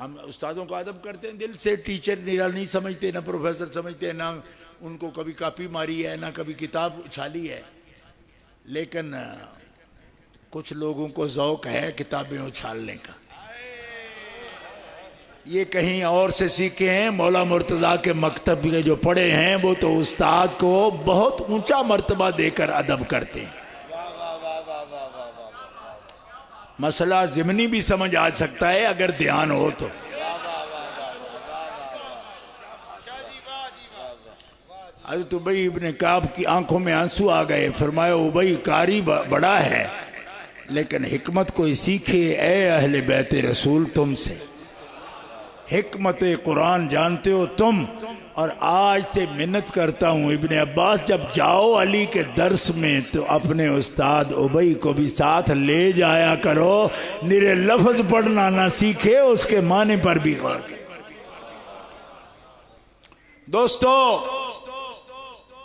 ہم استادوں کا ادب کرتے ہیں دل سے، ٹیچر نہیں سمجھتے، نہ پروفیسر سمجھتے، نہ ان کو کبھی کاپی ماری ہے، نہ کبھی کتاب اچھالی ہے، لیکن کچھ لوگوں کو ذوق ہے کتابیں اچھالنے کا۔ یہ کہیں اور سے سیکھے ہیں، مولا مرتضیٰ کے مکتب کے جو پڑھے ہیں وہ تو استاد کو بہت اونچا مرتبہ دے کر ادب کرتے ہیں۔ مسئلہ ضمنی بھی سمجھ آ سکتا ہے اگر دھیان ہو تو۔ حضرت ابی ابن کعب کی آنکھوں میں آنسو آ گئے، فرمایا ابی قاری بڑا ہے لیکن حکمت کوئی سیکھے اے اہل بیت رسول تم سے، حکمت قرآن جانتے ہو تم۔ اور آج سے منت کرتا ہوں ابن عباس جب جاؤ علی کے درس میں تو اپنے استاد ابی کو بھی ساتھ لے جایا کرو، نرے لفظ پڑھنا نہ سیکھے اس کے معنی پر بھی غور کرے۔ دوستو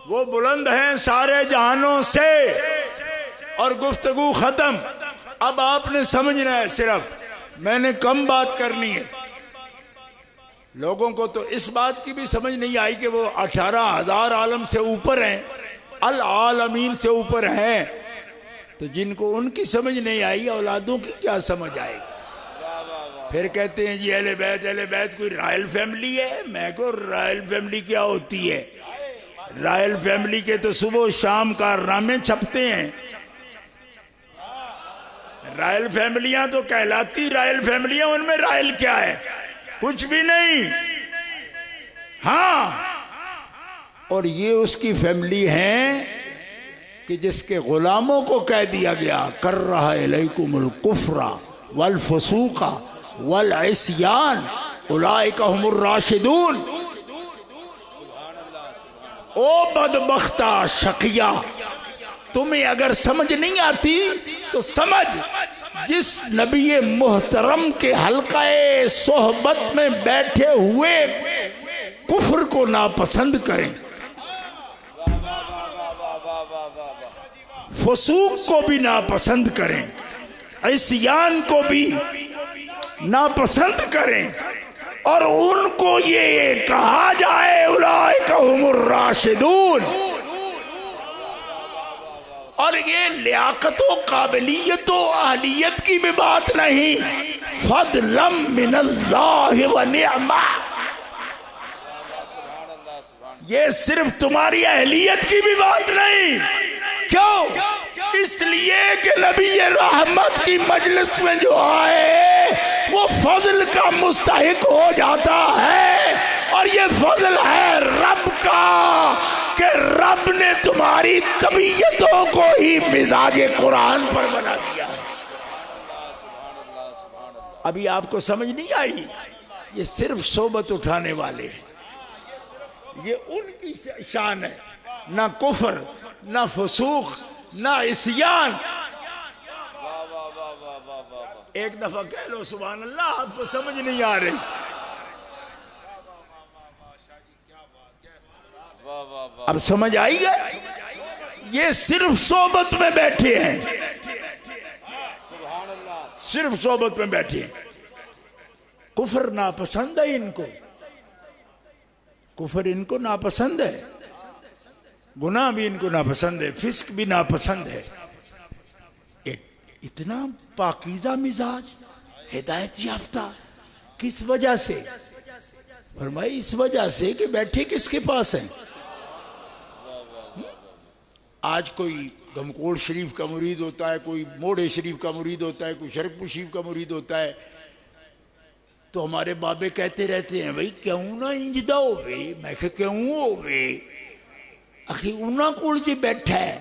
وہ بلند ہیں سارے جہانوں سے، اور گفتگو ختم۔ اب آپ نے سمجھنا ہے، صرف میں نے کم بات کرنی ہے۔ لوگوں کو تو اس بات کی بھی سمجھ نہیں آئی کہ وہ 18,000 عالم سے اوپر ہیں، العالمین سے اوپر ہیں، تو جن کو ان کی سمجھ نہیں آئی اولادوں کی کیا سمجھ آئے گی؟ پھر کہتے ہیں جی اہل بیت کوئی رائل فیملی ہے۔ میں کو رائل فیملی کیا ہوتی ہے؟ رائل فیملی کے تو صبح و شام کارنامے چھپتے ہیں۔ رائل فیملیاں تو کہلاتی رائل فیملیاں، ان میں رائل کیا ہے؟ کچھ بھی نہیں۔ ہاں، اور یہ اس کی فیملی ہے کہ جس کے غلاموں کو کہہ دیا گیا کرہ الیکم الکفر والفسوق والعصیان اولئک هم الراشدون۔ او بدبختہ شقیہ، تمہیں اگر سمجھ نہیں آتی تو سمجھ، جس نبی محترم کے حلقہ صحبت میں بیٹھے ہوئے کفر کو ناپسند کریں، فسوق کو بھی ناپسند کریں، عصیان کو بھی ناپسند کریں، اور ان کو یہ کہا جائے اولئک هم الراشدون، اور یہ لیاقت و قابلیت و اہلیت کی بھی بات نہیں، فضلا من اللہ و نعمہ، یہ صرف تمہاری اہلیت کی بھی بات نہیں۔ کیوں؟ اس لیے کہ نبی رحمت کی مجلس میں جو آئے وہ فضل کا مستحق ہو جاتا ہے، اور یہ فضل ہے رب کا کہ رب نے تمہاری طبیعتوں کو ہی مزاج قرآن پر بنا دیا۔ ابھی آپ کو سمجھ نہیں آئی؟ یہ صرف صحبت اٹھانے والے ہیں، یہ ان کی شان ہے، نہ کفر، نہ فسوق، نہ عصیان۔ ایک دفعہ کہہ لو سبحان اللہ، آپ کو سمجھ نہیں آ رہی۔ اب سمجھ آئی گئے؟ یہ صرف صحبت میں بیٹھے ہیں، صرف صحبت میں بیٹھے ہیں۔ کفر ناپسند ہے ان کو، کفر ان کو ناپسند ہے۔ گناہ بھی ان کو ناپسند ہے، فسق بھی ناپسند ہے. اتنا پاکیزہ مزاج، ہدایت یافتہ، کس وجہ سے؟ فرمائی اس وجہ سے کہ بیٹھے کس کے پاس ہیں. آج کوئی گھمکوڑ شریف کا مرید ہوتا ہے، کوئی موڑے شریف کا مرید ہوتا ہے، کوئی شرک پور شریف کا مرید ہوتا ہے، تو ہمارے بابے کہتے رہتے ہیں بھائی کیوں نہ انجدہ ہوئے. میں کہ کیوں ہوئے اخی انہاں کول جی بیٹھا ہے،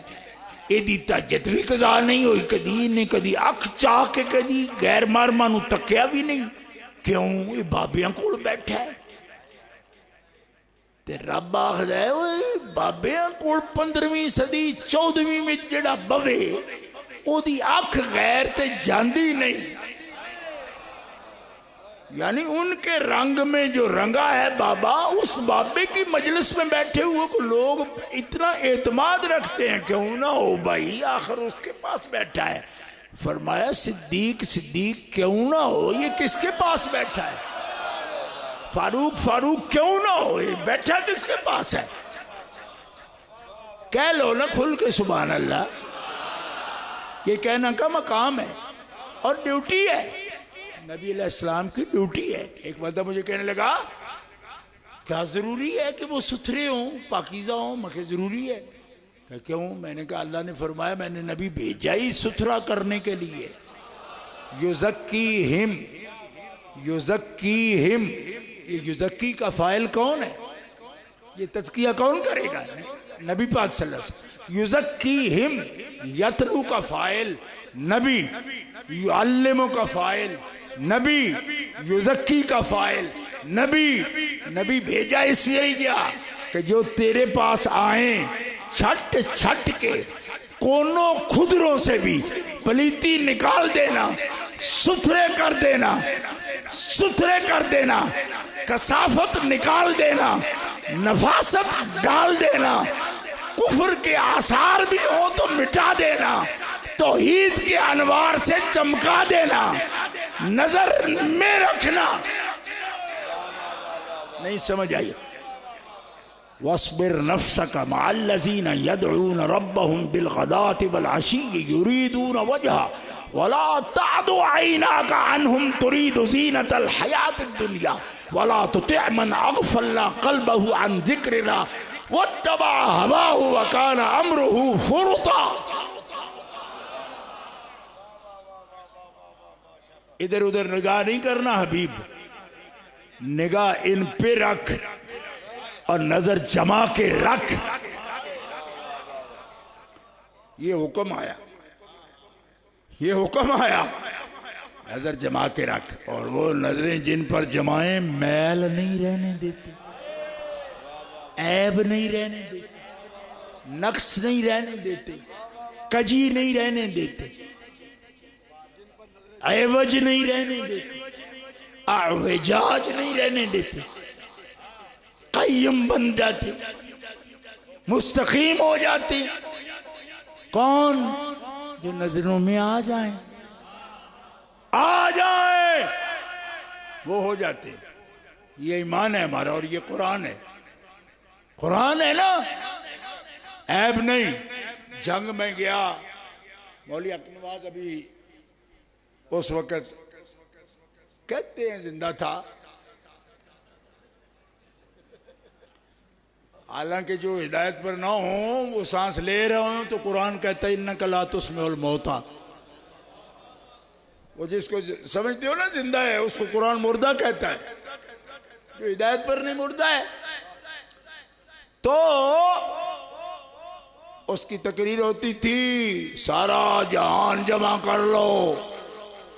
ایدی تہجد بھی قضا نہیں ہوئی کدی، انہیں کدی اکھ چاہ کے کدی غیر مارمانو تکیا بھی نہیں. کیوں؟ یہ بابیاں کول بیٹھا ہے. تے رب آخد ہے بابیاں کول 15ویں صدی 14ویں میں جڑا بوے او دی اکھ غیر تے جاندی نہیں. یعنی ان کے رنگ میں جو رنگا ہے بابا، اس بابے کی مجلس میں بیٹھے ہوئے کو لوگ اتنا اعتماد رکھتے ہیں. کیوں نہ ہو بھائی، آخر اس کے پاس بیٹھا ہے. فرمایا صدیق کیوں نہ ہو، یہ کس کے پاس بیٹھا ہے؟ فاروق کیوں نہ ہو، یہ بیٹھا کس کے پاس ہے؟ کہہ لو نا کھل کے سبحان اللہ. یہ کہنا کا مقام ہے اور ڈیوٹی ہے، نبی علیہ السلام کی ڈیوٹی ہے. ایک بندہ مجھے کہنے لگا کیا ضروری ہے کہ وہ ستھرے ہوں، پاکیزہ ہوں؟ مگر ضروری ہے. کہ کیوں؟ میں نے کہا اللہ نے فرمایا میں نے نبی بھیجا ہی ستھرا کرنے کے لیے. یزکیہم، یہ یزکی کا فاعل کون ہے؟ یہ تزکیہ کون کرے گا؟ نبی پاک صلی اللہ علیہ وسلم. یزکیہم، یتلو کا فاعل نبی، یعلم کا فاعل نبی، یزکی کا فاعل نبی. نبی بھیجا اس لیے گیا کہ جو تیرے پاس آئیں چھٹ چھٹ کے کونوں خدروں سے بھی پلیتی نکال دینا، ستھرے کر دینا، کثافت نکال دینا، نفاست ڈال دینا، کفر کے آثار بھی ہو تو مٹا دینا، توحید کے انوار سے چمکا دینا، نظر میں رکھنا. نہیں سمجھ آئی؟ وَاصْبِرْ نَفْسَكَ مَعَ الَّذِينَ يَدْعُونَ رَبَّهُمْ بِالْغَدَاةِ وَالْعَشِيِّ يُرِيدُونَ وَجْهَهُ وَلَا تَعْدُ عَيْنَاكَ عَنْهُمْ تُرِيدُ زِينَةَ الْحَيَاةِ الدُّنْيَا وَلَا تُطِعْ مَنْ أَغْفَلْنَا قَلْبَهُ عَنْ ذِكْرِنَا وَاتَّبَعَ هَوَاهُ وَكَانَ أَمْرُهُ فُرُطًا. ادھر ادھر نگاہ نہیں کرنا حبیب، نگاہ ان پہ رکھ اور نظر جما کے رکھ. یہ حکم آیا نظر جما کے رکھ. اور وہ نظریں جن پر جمائیں میل نہیں رہنے دیتے، عیب نہیں رہنے دیتے، نقص نہیں رہنے دیتے، کجی نہیں رہنے دیتے، عیوج نہیں رہنے دیتے، اعوجاج نہیں رہنے دیتے، قیم بن جاتے، مستقیم ہو جاتے. کون؟ جو نظروں میں آ جائیں وہ ہو جاتے. یہ ایمان ہے ہمارا اور یہ قرآن ہے نا، عیب نہیں. جنگ میں گیا، مولوی حق نواز ابھی اس وقت کہتے ہیں زندہ تھا، حالانکہ جو ہدایت پر نہ ہوں وہ سانس لے رہے ہوں تو قرآن کہتا ہے اِنَّكَ لَا تُسْمِعُ الْمَوْتَى. وہ جس کو سمجھتے ہو نا زندہ ہے اس کو قرآن مردہ کہتا ہے، جو ہدایت پر نہیں مردہ ہے. تو اس کی تقریر ہوتی تھی سارا جہان جمع کر لو،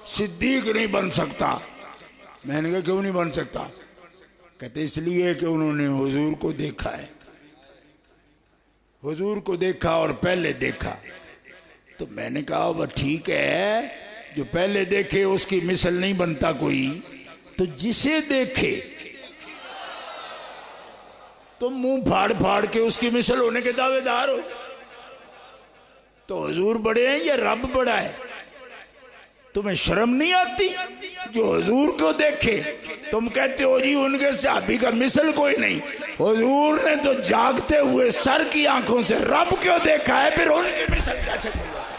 صدیق نہیں بن سکتا. میں نے کہا کیوں نہیں بن سکتا؟ کہتے اس لیے کہ انہوں نے حضور کو دیکھا ہے، حضور کو دیکھا اور پہلے دیکھا. تو میں نے کہا وہ ٹھیک ہے، جو پہلے دیکھے اس کی مثل نہیں بنتا کوئی، تو جسے دیکھے تم منہ پھاڑ پھاڑ کے اس کی مثل ہونے کے دعوے دار ہو. تو حضور بڑے ہیں یا رب بڑا ہے؟ تمہیں شرم نہیں آتی جو حضور کو دیکھے تم کہتے ہو جی ان کے صحابی کا مثل کوئی نہیں. حضور نے تو جاگتے ہوئے سر کی آنکھوں سے رب کیوں دیکھا ہے، پھر ان کی مثل کیسے کوئی ہو سکتا؟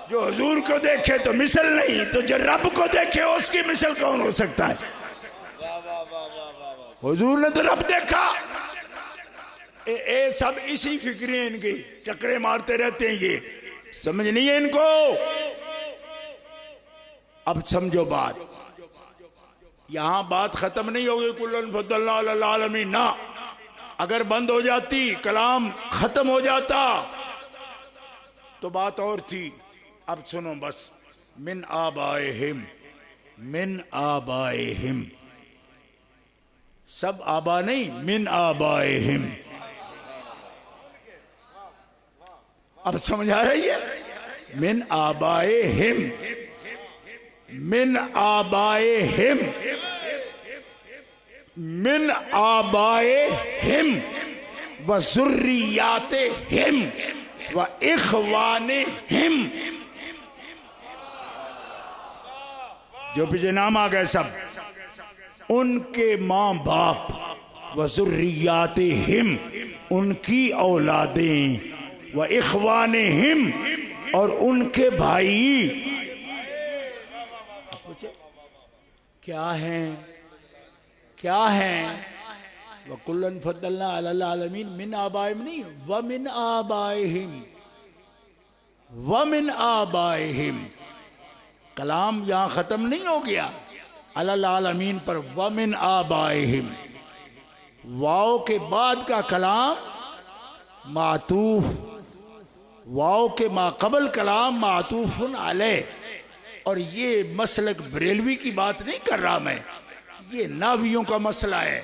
جو حضور کو دیکھے تو مثل نہیں، تو جو رب کو دیکھے اس کی مثل کون ہو سکتا ہے؟ حضور نے تو رب دیکھا. سب اسی فکری ہیں ان کی، چکرے مارتے رہتے ہیں، یہ سمجھ نہیں ہے ان کو. اب سمجھو بات، یہاں بات ختم نہیں ہوگی کلن فضلنا علی العالمین، نہ. اگر بند ہو جاتی، کلام ختم ہو جاتا تو بات اور تھی. اب سنو بس. من آبائہم، من آبائہم، سب آبا نہیں، من آبائہم. اب سمجھ آ رہی ہے؟ من آبائہم، من آبائہم، من آبائہم و ذریاتہم و اخوانہم. جو پیچھے نام آ گئے سب، ان کے ماں باپ، و ذریاتہم، ان کی اولادیں، و اخوانہم، اور ان کے بھائی کیا ہیں؟ کیا ہیں؟ وَكُلًّا فَضَّلْنَا عَلَى الْعَالَمِينَ. من آبائہم نہیں، وَمِنْ آبائہم، وَمِنْ آبائہم. کلام یہاں ختم نہیں ہو گیا علی العالمین پر. وَمِنْ آبائہم، واو کے بعد کا کلام معطوف، واو کے ما قبل کلام معطوف علیہ. اور یہ مسلک بریلوی کی بات نہیں کر رہا میں، یہ نحویوں کا مسئلہ ہے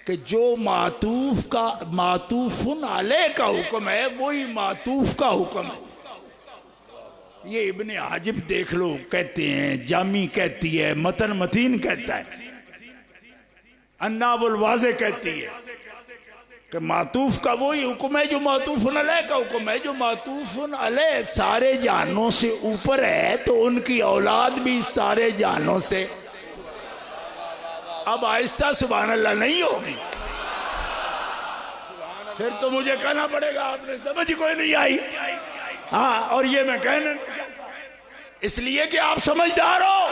کہ جو معطوف کا، معطوف علیہ کا حکم ہے وہی معطوف کا حکم ہے. یہ ابن حاجب دیکھ لو کہتے ہیں، جامی کہتی ہے، متن متین کہتا ہے، الناب الواضح کہتی ہے کہ معطوف کا وہی حکم ہے جو معطوف علیہ کا حکم ہے. جو معطوف علیہ سارے جہانوں سے اوپر ہے تو ان کی اولاد بھی سارے جہانوں سے. اب آہستہ سبحان اللہ نہیں ہوگی، پھر تو مجھے کہنا پڑے گا آپ نے سمجھ کوئی نہیں آئی. ہاں، اور یہ میں کہنا اس لیے کہ آپ سمجھدار ہو.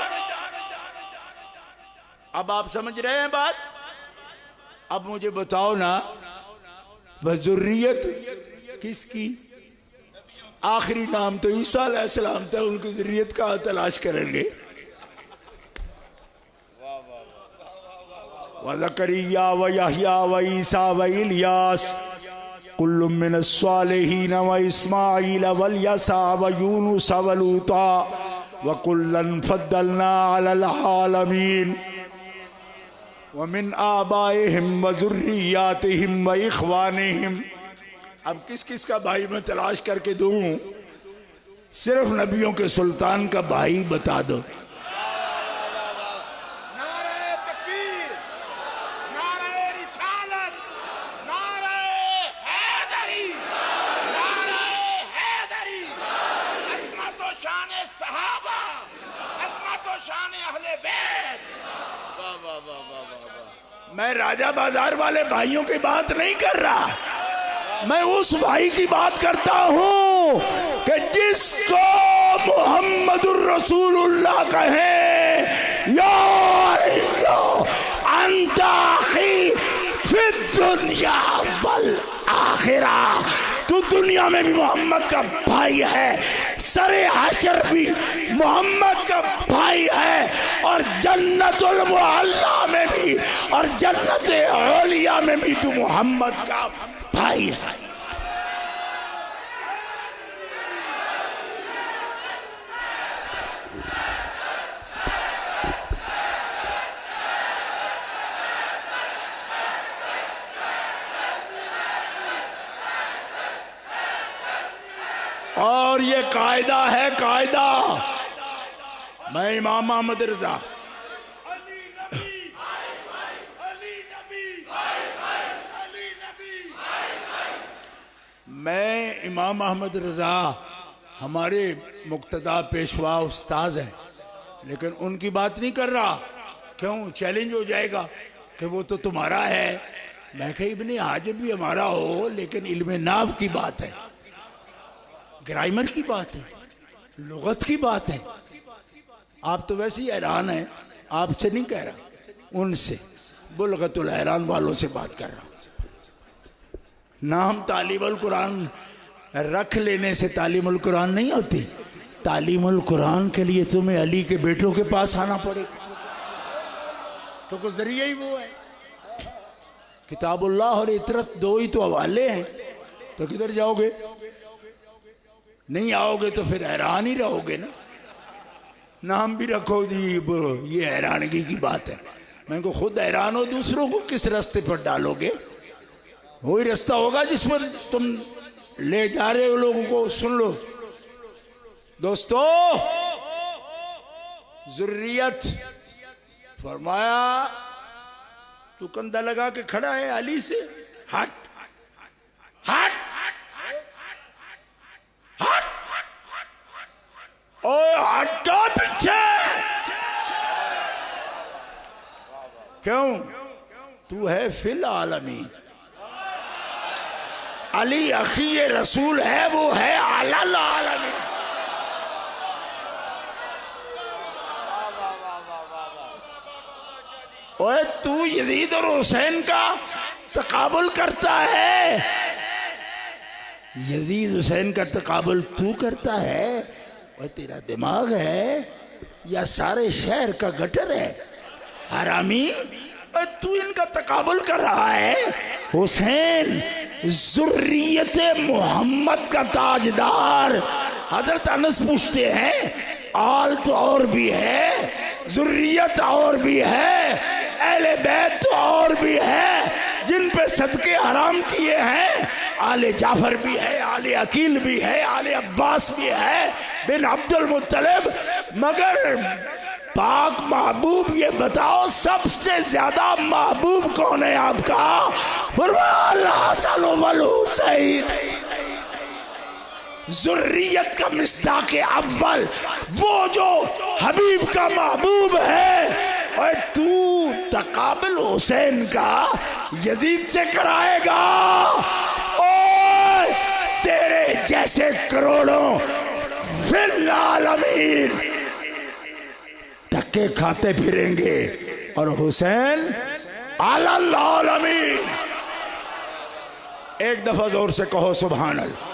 اب آپ سمجھ رہے ہیں بات؟ اب مجھے بتاؤ نا، ذریت کس کی؟ آخری نام تو عیسیٰ علیہ السلام تھا، ان کی ذریت کہاں تلاش کریں گے؟ وَزَكَرِيَّا وَيَحْيَا وَعِيسَىٰ وَإِلْيَاسَ كُلٌّ مِّنَ الصَّالِحِينَ وَإِسْمَاعِيلَ وَالْيَسَعَ وَيُونُسَ وَلُوطًا وَكُلًّا فَضَّلْنَا عَلَى الْعَالَمِينَ. وَمِنْ آبَائِهِمْ وَذُرِّيَّاتِهِمْ وَإِخْوَانِهِمْ. اب کس کس کا بھائی میں تلاش کر کے دوں؟ صرف نبیوں کے سلطان کا بھائی بتا دو. نعرہ تکبیر، نعرہ رسالت، نعرہ حیدری، نعرہ حیدری. عظمت و شان صحابہ، عظمت و شان اہل بیت. میں راجہ بازار والے بھائیوں کی بات نہیں کر رہا، میں اس بھائی کی بات کرتا ہوں کہ جس کو محمد الرسول اللہ کہیں، یا علی انت اخی فی الدنیا والآخرہ. تو دنیا میں بھی محمد کا بھائی ہے، سر حشر بھی محمد کا بھائی ہے، اور جنت المعلا میں بھی اور جنت علیہ میں بھی تو محمد کا بھائی ہے. اور یہ قاعدہ ہے، قاعدہ. میں امام احمد رضا، میں امام احمد رضا ہمارے مقتدیٰ پیشوا استاذ ہیں، لیکن ان کی بات نہیں کر رہا. کیوں؟ چیلنج ہو جائے گا کہ وہ تو تمہارا ہے. میں کہ ابن حاجب بھی ہمارا ہو لیکن علم نحو کی بات ہے، گرامر کی بات ہے، لغت کی بات ہے. آپ تو ویسے ہی حیران ہیں، آپ سے نہیں کہہ رہا، ان سے بلغت الحیران والوں سے بات کر رہا ہوں. نام تعلیم القرآن رکھ لینے سے تعلیم القرآن نہیں ہوتی. تعلیم القرآن کے لیے تمہیں علی کے بیٹوں کے پاس آنا پڑے گا، تو کوئی ذریعہ ہی وہ ہے. کتاب اللہ اور اطرت دو ہی تو حوالے ہیں، تو کدھر جاؤ گے؟ نہیں آؤ گے تو پھر حیران ہی رہو گے نا. نام بھی رکھو جی، یہ حیرانگی کی بات ہے. میں کو خود حیران ہو، دوسروں کو کس راستے پر ڈالو گے؟ وہی راستہ ہوگا جس پر تم لے جا رہے ہو لوگوں کو. سن لو دوستو، ذریت فرمایا تو کندھا لگا کے کھڑا ہے علی سے، ہٹ ہٹ ہٹ، اوے ہٹو پیچھے. کیوں؟ تو ہے فی العالمین. علی اخی رسول ہے، وہ ہے اعلی العالمین. اوے تو یزید اور حسین کا تقابل کرتا ہے، یزید حسین کا تقابل تو کرتا ہے. اوے تیرا دماغ ہے یا سارے شہر کا گٹر ہے حرامی؟ اوے تو ان کا تقابل کر رہا ہے. حسین ذریت محمد کا تاجدار. حضرت انس پوچھتے ہیں آل تو اور بھی ہے، ذریت اور بھی ہے، اہل بیت تو اور بھی ہے جن پہ صدقے حرام کیے ہیں. آل جعفر بھی ہے، آل عقیل بھی ہے، آل عباس بھی ہے، بن عبد المطلب. مگر پاک محبوب یہ بتاؤ سب سے زیادہ محبوب کون ہے آپ کا؟ فرمایا الحسن والحسین. ذریت کا مصداق اول، وہ جو حبیب کا محبوب ہے. اور تو تقابل حسین کا یزید سے کرائے گا؟ اوہ تیرے جیسے کروڑوں فی العالمین دھکے کھاتے پھریں گے، اور حسین اعلی العالمین. ایک دفعہ زور سے کہو سبحان اللہ.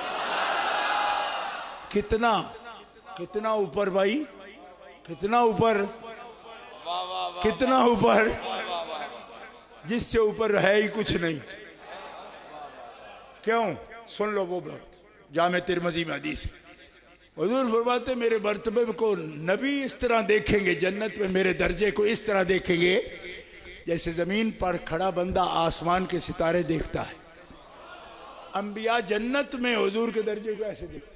کتنا اوپر بھائی، کتنا اوپر، کتنا اوپر، جس سے اوپر ہے ہی کچھ نہیں. کیوں؟ سن لو وہ جامع ترمذی میں حدیث. حضور فرماتے میرے مرتبے کو نبی اس طرح دیکھیں گے جنت میں، میرے درجے کو اس طرح دیکھیں گے جیسے زمین پر کھڑا بندہ آسمان کے ستارے دیکھتا ہے. انبیاء جنت میں حضور کے درجے کو ایسے دیکھتے.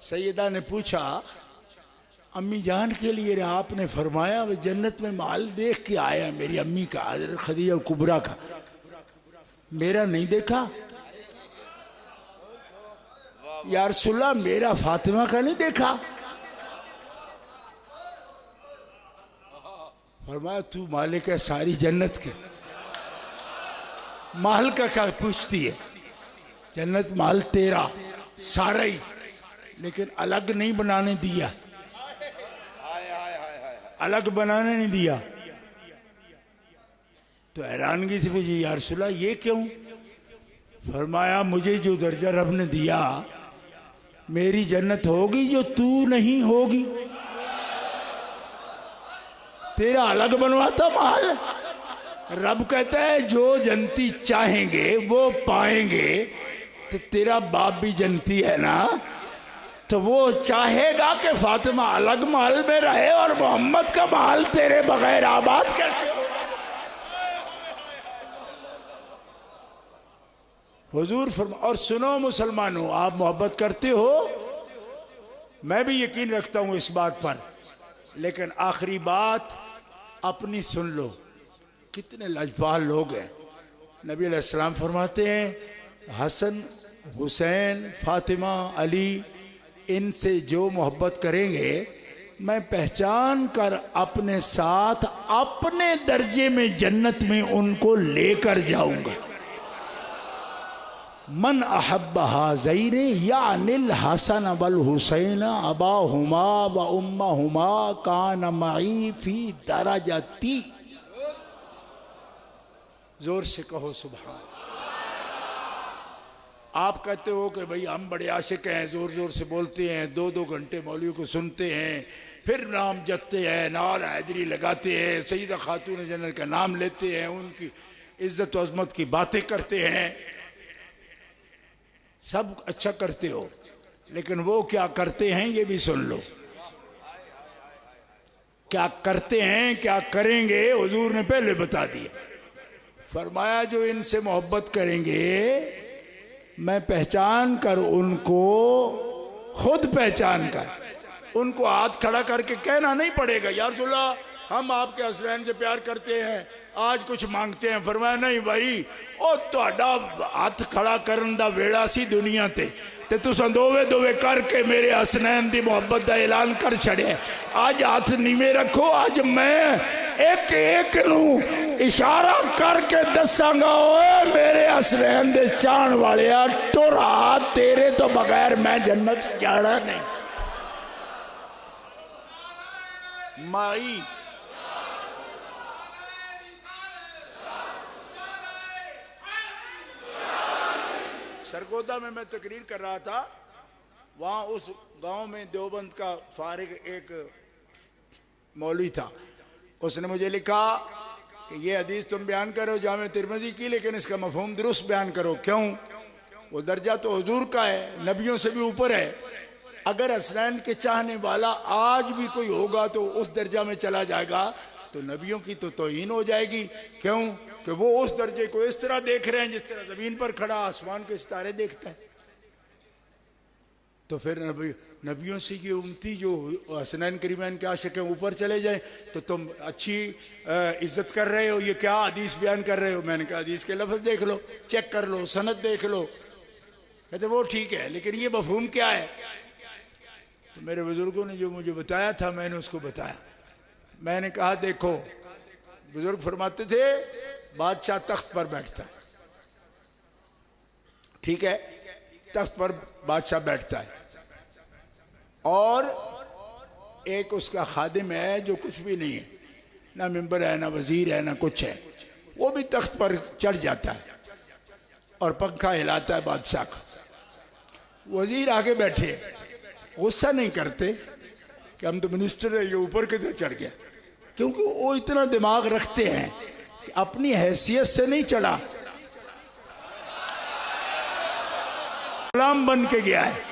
سیدہ نے پوچھا امی جان کے لیے آپ نے فرمایا وہ جنت میں مال دیکھ کے آیا میری امی کا، حضرت خدیجہ کبریٰ کا، میرا نہیں دیکھا؟ یا رسول اللہ میرا فاطمہ کا نہیں دیکھا؟ فرمایا تو مالک ہے ساری جنت کے، مال کا کیا پوچھتی ہے؟ جنت مال تیرا سارا ہی، لیکن الگ نہیں بنانے دیا، الگ بنانے نہیں دیا. تو حیرانگی سے پوچھی یا رسول اللہ یہ کیوں؟ فرمایا مجھے جو درجہ رب نے دیا میری جنت ہوگی جو تو نہیں ہوگی. تیرا الگ بنواتا مال. رب کہتا ہے جو جنتی چاہیں گے وہ پائیں گے. تو تیرا باپ بھی جنتی ہے نا، تو وہ چاہے گا کہ فاطمہ الگ محل میں رہے اور محمد کا محل تیرے بغیر آباد کیسے ہو؟ حضور اور سنو مسلمانوں، آپ محبت کرتے ہو، میں بھی یقین رکھتا ہوں اس بات پر، لیکن آخری بات اپنی سن لو. کتنے لاجواب لوگ ہیں، نبی علیہ السلام فرماتے ہیں حسن حسین فاطمہ علی ان سے جو محبت کریں گے میں پہچان کر اپنے ساتھ اپنے درجے میں جنت میں ان کو لے کر جاؤں گا. من احب ہذین یعنی الحسن والحسین اباہما و امہما کان معی فی درجتی. زور سے کہو سبحان. آپ کہتے ہو کہ بھئی ہم بڑے عاشق ہیں، زور زور سے بولتے ہیں، 2 گھنٹے مولوی کو سنتے ہیں، پھر نام جپتے ہیں، نعرہ حیدری لگاتے ہیں، سیدہ خاتون جنرل کا نام لیتے ہیں، ان کی عزت و عظمت کی باتیں کرتے ہیں. سب اچھا کرتے ہو، لیکن وہ کیا کرتے ہیں یہ بھی سن لو. کیا کرتے ہیں، کیا کریں گے، حضور نے پہلے بتا دیا. فرمایا جو ان سے محبت کریں گے میں پہچان کر ان کو، خود پہچان کر ان کو ہاتھ کھڑا کر کے کہنا نہیں پڑے گا یا رسول اللہ ہم آپ کے حسنین سے پیار کرتے ہیں، آج کچھ مانگتے ہیں. فرمایا نہیں بھائی، او تہاڈا ہاتھ کھڑا کرن دا ویڑا سی دنیا تے تساں دوے کر کے میرے حسنین دی محبت دا اعلان کر چھڑے. آج ہاتھ نیویں رکھو، آج میں ایک ایک نو اشارہ کر کے دساں گا اوے میرے حسنین دے چان والیا ٹرا تیرے تو بغیر میں جنت جانا نہیں. مائی سرگودا میں تقریر کر رہا تھا، وہاں اس گاؤں میں دیوبند کا فارغ ایک مولوی تھا. اس نے مجھے لکھا کہ یہ حدیث تم بیان کرو جامع ترمذی کی، لیکن اس کا مفہوم درست بیان کرو. کیوں؟ وہ درجہ تو حضور کا ہے، نبیوں سے بھی اوپر ہے. اگر حسنین کے چاہنے والا آج بھی کوئی ہوگا تو اس درجہ میں چلا جائے گا تو نبیوں کی تو توہین ہو جائے گی. کیوں کہ وہ اس درجے کو اس طرح دیکھ رہے ہیں جس طرح زمین پر کھڑا آسمان کے ستارے دیکھتا ہے. تو پھر نبیوں سے یہ امتی جو حسنین کریمین کے عاشق ہیں اوپر چلے جائیں تو تم اچھی عزت کر رہے ہو. یہ کیا حدیث بیان کر رہے ہو؟ میں نے کہا حدیث کے لفظ دیکھ لو، چیک کر لو، سند دیکھ لو. کہتے وہ ٹھیک ہے لیکن یہ مفہوم کیا ہے؟ تو میرے بزرگوں نے جو مجھے بتایا تھا میں نے اس کو بتایا. میں نے کہا دیکھو، بزرگ فرماتے تھے بادشاہ تخت پر بیٹھتا ہے، ٹھیک ہے، تخت پر بادشاہ بیٹھتا ہے اور ایک اس کا خادم ہے جو کچھ بھی نہیں ہے، نہ ممبر ہے، نہ وزیر ہے، نہ کچھ ہے. وہ بھی تخت پر چڑھ جاتا ہے اور پنکھا ہلاتا ہے بادشاہ کا. وزیر آگے بیٹھے غصہ نہیں کرتے کہ ہم تو منسٹر ہیں، یہ اوپر کدھر چڑھ گیا، کیونکہ وہ اتنا دماغ رکھتے ہیں کہ اپنی حیثیت سے نہیں چڑھا، غلام بن کے گیا ہے.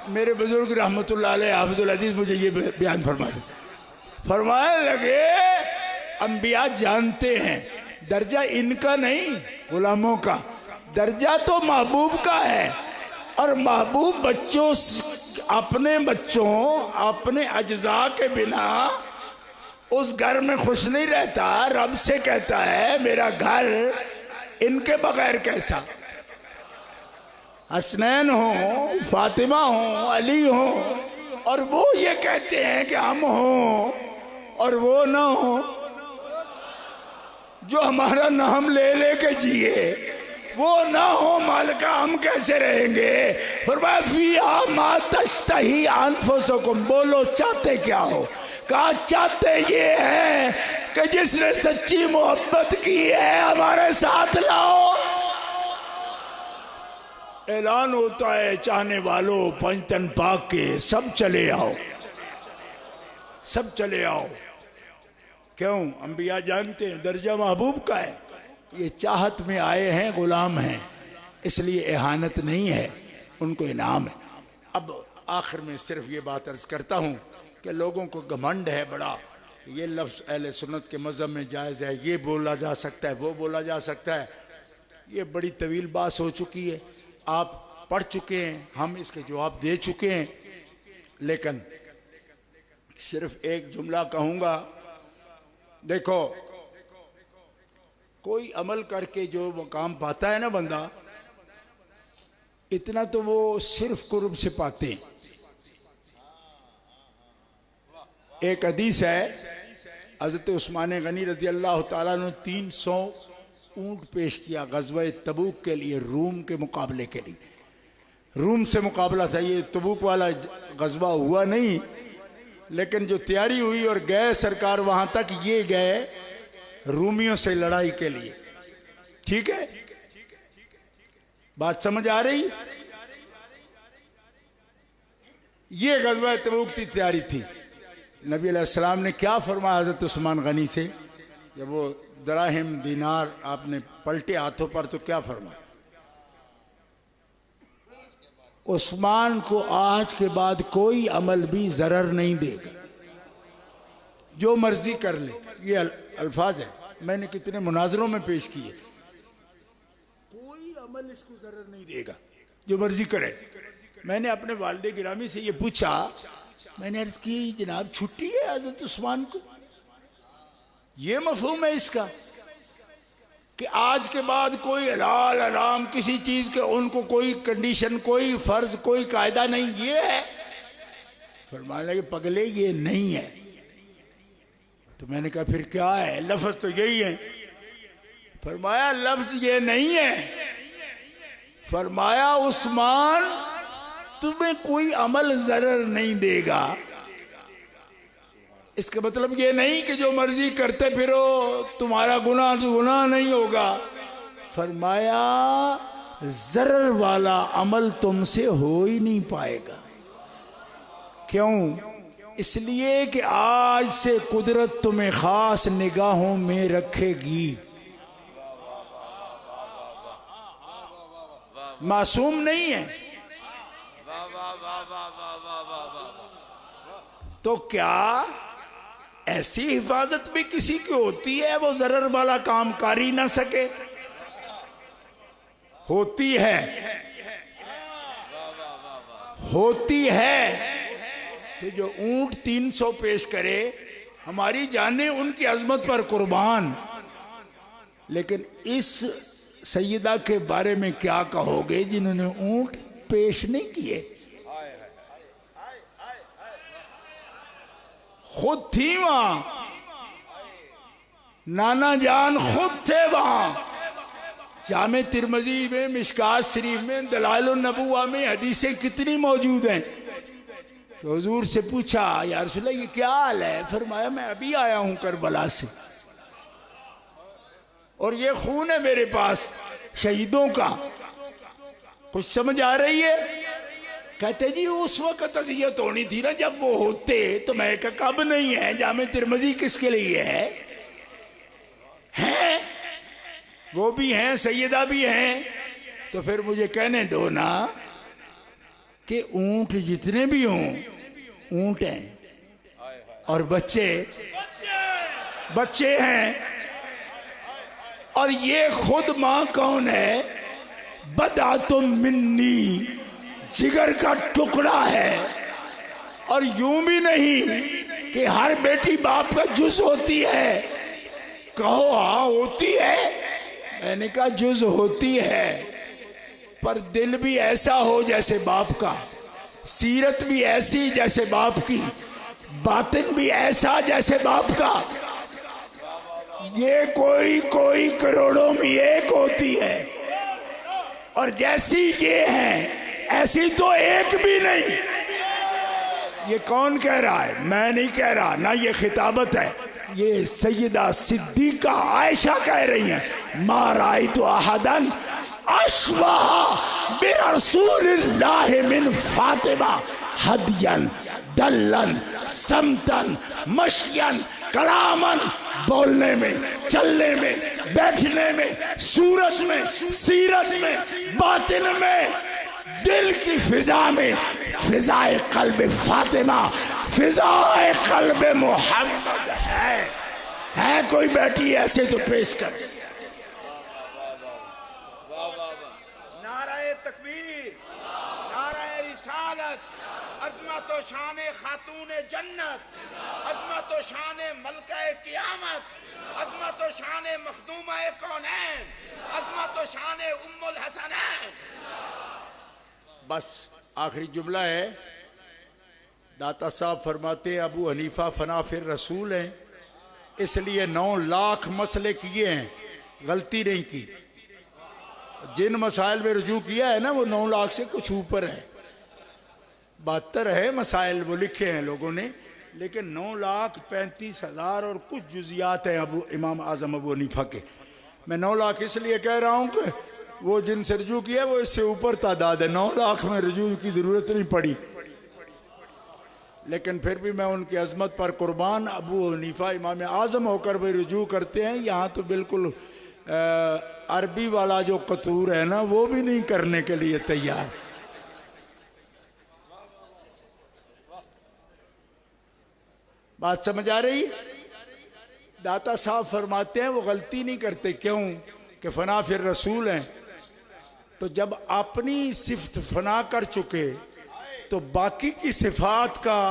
میرے بزرگ رحمت اللہ علیہ حافظ الحدیث مجھے یہ بیان فرمائے لگے انبیاء جانتے ہیں درجہ ان کا نہیں، غلاموں کا درجہ تو محبوب کا ہے. اور محبوب بچوں اپنے اجزاء کے بنا اس گھر میں خوش نہیں رہتا. رب سے کہتا ہے میرا گھر ان کے بغیر کیسا. حسنین ہوں، فاطمہ ہوں، علی ہوں، اور وہ یہ کہتے ہیں کہ ہم ہوں اور وہ نہ ہوں. جو ہمارا نام لے لے کے جیے وہ نہ ہو مالکہ ہم کیسے رہیں گے. فرمایا فیہا ما تشتہی انفسکم، بولو چاہتے کیا ہو؟ کہا چاہتے یہ ہے کہ جس نے سچی محبت کی ہے ہمارے ساتھ لاؤ. اعلان ہوتا ہے چاہنے والوں پنجتن پاک کے سب چلے آؤ، سب چلے آؤ. کیوں؟ انبیاء جانتے ہیں درجہ محبوب کا ہے. یہ چاہت میں آئے ہیں، غلام ہیں، اس لیے اہانت نہیں ہے، ان کو انعام ہے. اب آخر میں صرف یہ بات عرض کرتا ہوں کہ لوگوں کو گھمنڈ ہے بڑا، یہ لفظ اہل سنت کے مذہب میں جائز ہے، یہ بولا جا سکتا ہے، وہ بولا جا سکتا ہے. یہ بڑی طویل بات ہو چکی ہے، آپ پڑھ چکے ہیں، ہم اس کے جواب دے چکے ہیں. لیکن صرف ایک جملہ کہوں گا. دیکھو کوئی عمل کر کے جو مقام پاتا ہے نا بندہ، اتنا تو وہ صرف قرب سے پاتے ہیں۔ ایک حدیث ہے، حضرت عثمان غنی رضی اللہ تعالیٰ نے 300 اونٹ پیش کیا غزوہ تبوک کے لیے، روم کے مقابلے کے لیے۔ روم سے مقابلہ تھا، یہ تبوک والا غزوہ ہوا نہیں، لیکن جو تیاری ہوئی اور گئے سرکار وہاں تک، یہ گئے رومیوں سے لڑائی کے لیے۔ ٹھیک ہے، بات سمجھ آ رہی؟ یہ غزوہ تبوک کی تیاری تھی۔ نبی علیہ السلام نے کیا فرمایا حضرت عثمان غنی سے؟ جب وہ دراہم دینار آپ نے پلٹے ہاتھوں پر تو کیا فرمایا؟ عثمان کو آج کے بعد کوئی عمل بھی ضرر نہیں دے گا، جو مرضی کر لے۔ یہ الفاظ ہیں، میں نے کتنے مناظروں میں پیش کیے۔ کوئی عمل اس کو ضرر نہیں دے گا، جو مرضی کرے۔ میں نے اپنے والد گرامی سے یہ پوچھا، میں نے عرض کی جناب چھٹی ہے حضرت عثمان کو؟ یہ مفہوم ہے اس کا کہ آج کے بعد کوئی حلال حرام کسی چیز کے ان کو کوئی کنڈیشن، کوئی فرض، کوئی قاعدہ نہیں، یہ ہے؟ فرمایا کہ پگلے یہ نہیں ہے۔ تو میں نے کہا پھر کیا ہے؟ لفظ تو یہی ہے۔ فرمایا لفظ یہ نہیں ہے، فرمایا عثمان تمہیں کوئی عمل ضرر نہیں دے گا۔ اس کا مطلب یہ نہیں کہ جو مرضی کرتے پھرو تمہارا گناہ نہیں ہوگا۔ فرمایا ضرر والا عمل تم سے ہو ہی نہیں پائے گا۔ کیوں؟ اس لیے کہ آج سے قدرت تمہیں خاص نگاہوں میں رکھے گی۔ معصوم نہیں ہے تو کیا ایسی حفاظت بھی کسی کی ہوتی ہے وہ ضرر والا کام کر ہی نہ سکے؟ ہوتی ہے، ہوتی ہے۔ تو جو اونٹ 300 پیش کرے، ہماری جانیں ان کی عظمت پر قربان، لیکن اس سیدہ کے بارے میں کیا کہو گے جنہوں نے اونٹ پیش نہیں کیے؟ خود تھی وہاں، نانا جان خود تھے وہاں۔ جامع ترمذی میں، مشکات شریف میں، دلائل النبوہ میں حدیثیں کتنی موجود ہیں۔ تو حضور سے پوچھا یا رسول اللہ یہ کیا حال ہے؟ فرمایا میں ابھی آیا ہوں کربلا سے، اور یہ خون ہے میرے پاس شہیدوں کا۔ کچھ سمجھ آ رہی ہے؟ کہتے جی اس وقت اذیت ہونی تھی نا جب وہ ہوتے، تو میں کہا کب نہیں ہے؟ جامع ترمذی کس کے لیے ہے؟ ہیں وہ بھی ہیں، سیدہ بھی ہیں، تو پھر مجھے کہنے دو نا کہ اونٹ جتنے بھی ہوں اونٹ ہیں، اور بچے ہیں، اور یہ خود ماں کون ہے؟ بدعۃ منی، جگر کا ٹکڑا ہے۔ اور یوں بھی نہیں کہ ہر بیٹی باپ کا جز ہوتی ہے۔ کہو ہاں ہوتی ہے۔ میں نے کہا جز ہوتی ہے، پر دل بھی ایسا ہو جیسے باپ کا، سیرت بھی ایسی جیسے باپ کی، باطن بھی ایسا جیسے باپ کا۔ یہ کوئی کروڑوں میں ایک ہوتی ہے، اور جیسی یہ ہیں ایسی تو ایک بھی نہیں۔ یہ کون کہہ رہا ہے؟ میں نہیں کہہ رہا، نہ یہ خطابت ہے، یہ سیدہ صدیقہ عائشہ کہہ رہی ہیں۔ ما رأیت احدا اشبہ برسول اللہ من فاطمہ ہدین دلن سمتن مشین کلامن، بولنے میں، چلنے میں، بیٹھنے میں، صورت میں، سیرت میں، باطن میں، دل کی فضا میں، فضائے قلب فاطمہ، فضائے قلب محمد ہے کوئی بیٹی ایسے تو پیش کر۔ نعرہ تکبیر، نعرہ رسالت، عظمت و شان خاتون جنت، عظمت و شان ملکہ قیامت، عظمت و شان مخدومہ کونین، عظمت و شان ام الحسنین۔ بس آخری جملہ ہے، داتا صاحب فرماتے ہیں ابو حنیفہ فنا فی الرسول ہیں، اس لیے 9 لاکھ مسئلے کیے ہیں، غلطی نہیں کی۔ جن مسائل میں رجوع کیا ہے نا وہ 9 لاکھ سے کچھ اوپر ہے، 72 ہے مسائل وہ لکھے ہیں لوگوں نے، لیکن 9,35,000 اور کچھ جزیات ہیں امام اعظم ابو حنیفہ کے۔ میں 9 لاکھ اس لیے کہہ رہا ہوں کہ وہ جن سے رجوع کیا ہے وہ اس سے اوپر تعداد ہے، 9 لاکھ میں رجوع کی ضرورت نہیں پڑی، لیکن پھر بھی میں ان کی عظمت پر قربان۔ ابو حنیفہ امام اعظم ہو کر بھی رجوع کرتے ہیں، یہاں تو بالکل عربی والا جو قطور ہے نا وہ بھی نہیں کرنے کے لیے تیار۔ بات سمجھ آ رہی؟ داتا صاحب فرماتے ہیں وہ غلطی نہیں کرتے، کیوں کہ فنا فی الرسول ہیں، تو جب اپنی صفت فنا کر چکے تو باقی کی صفات کا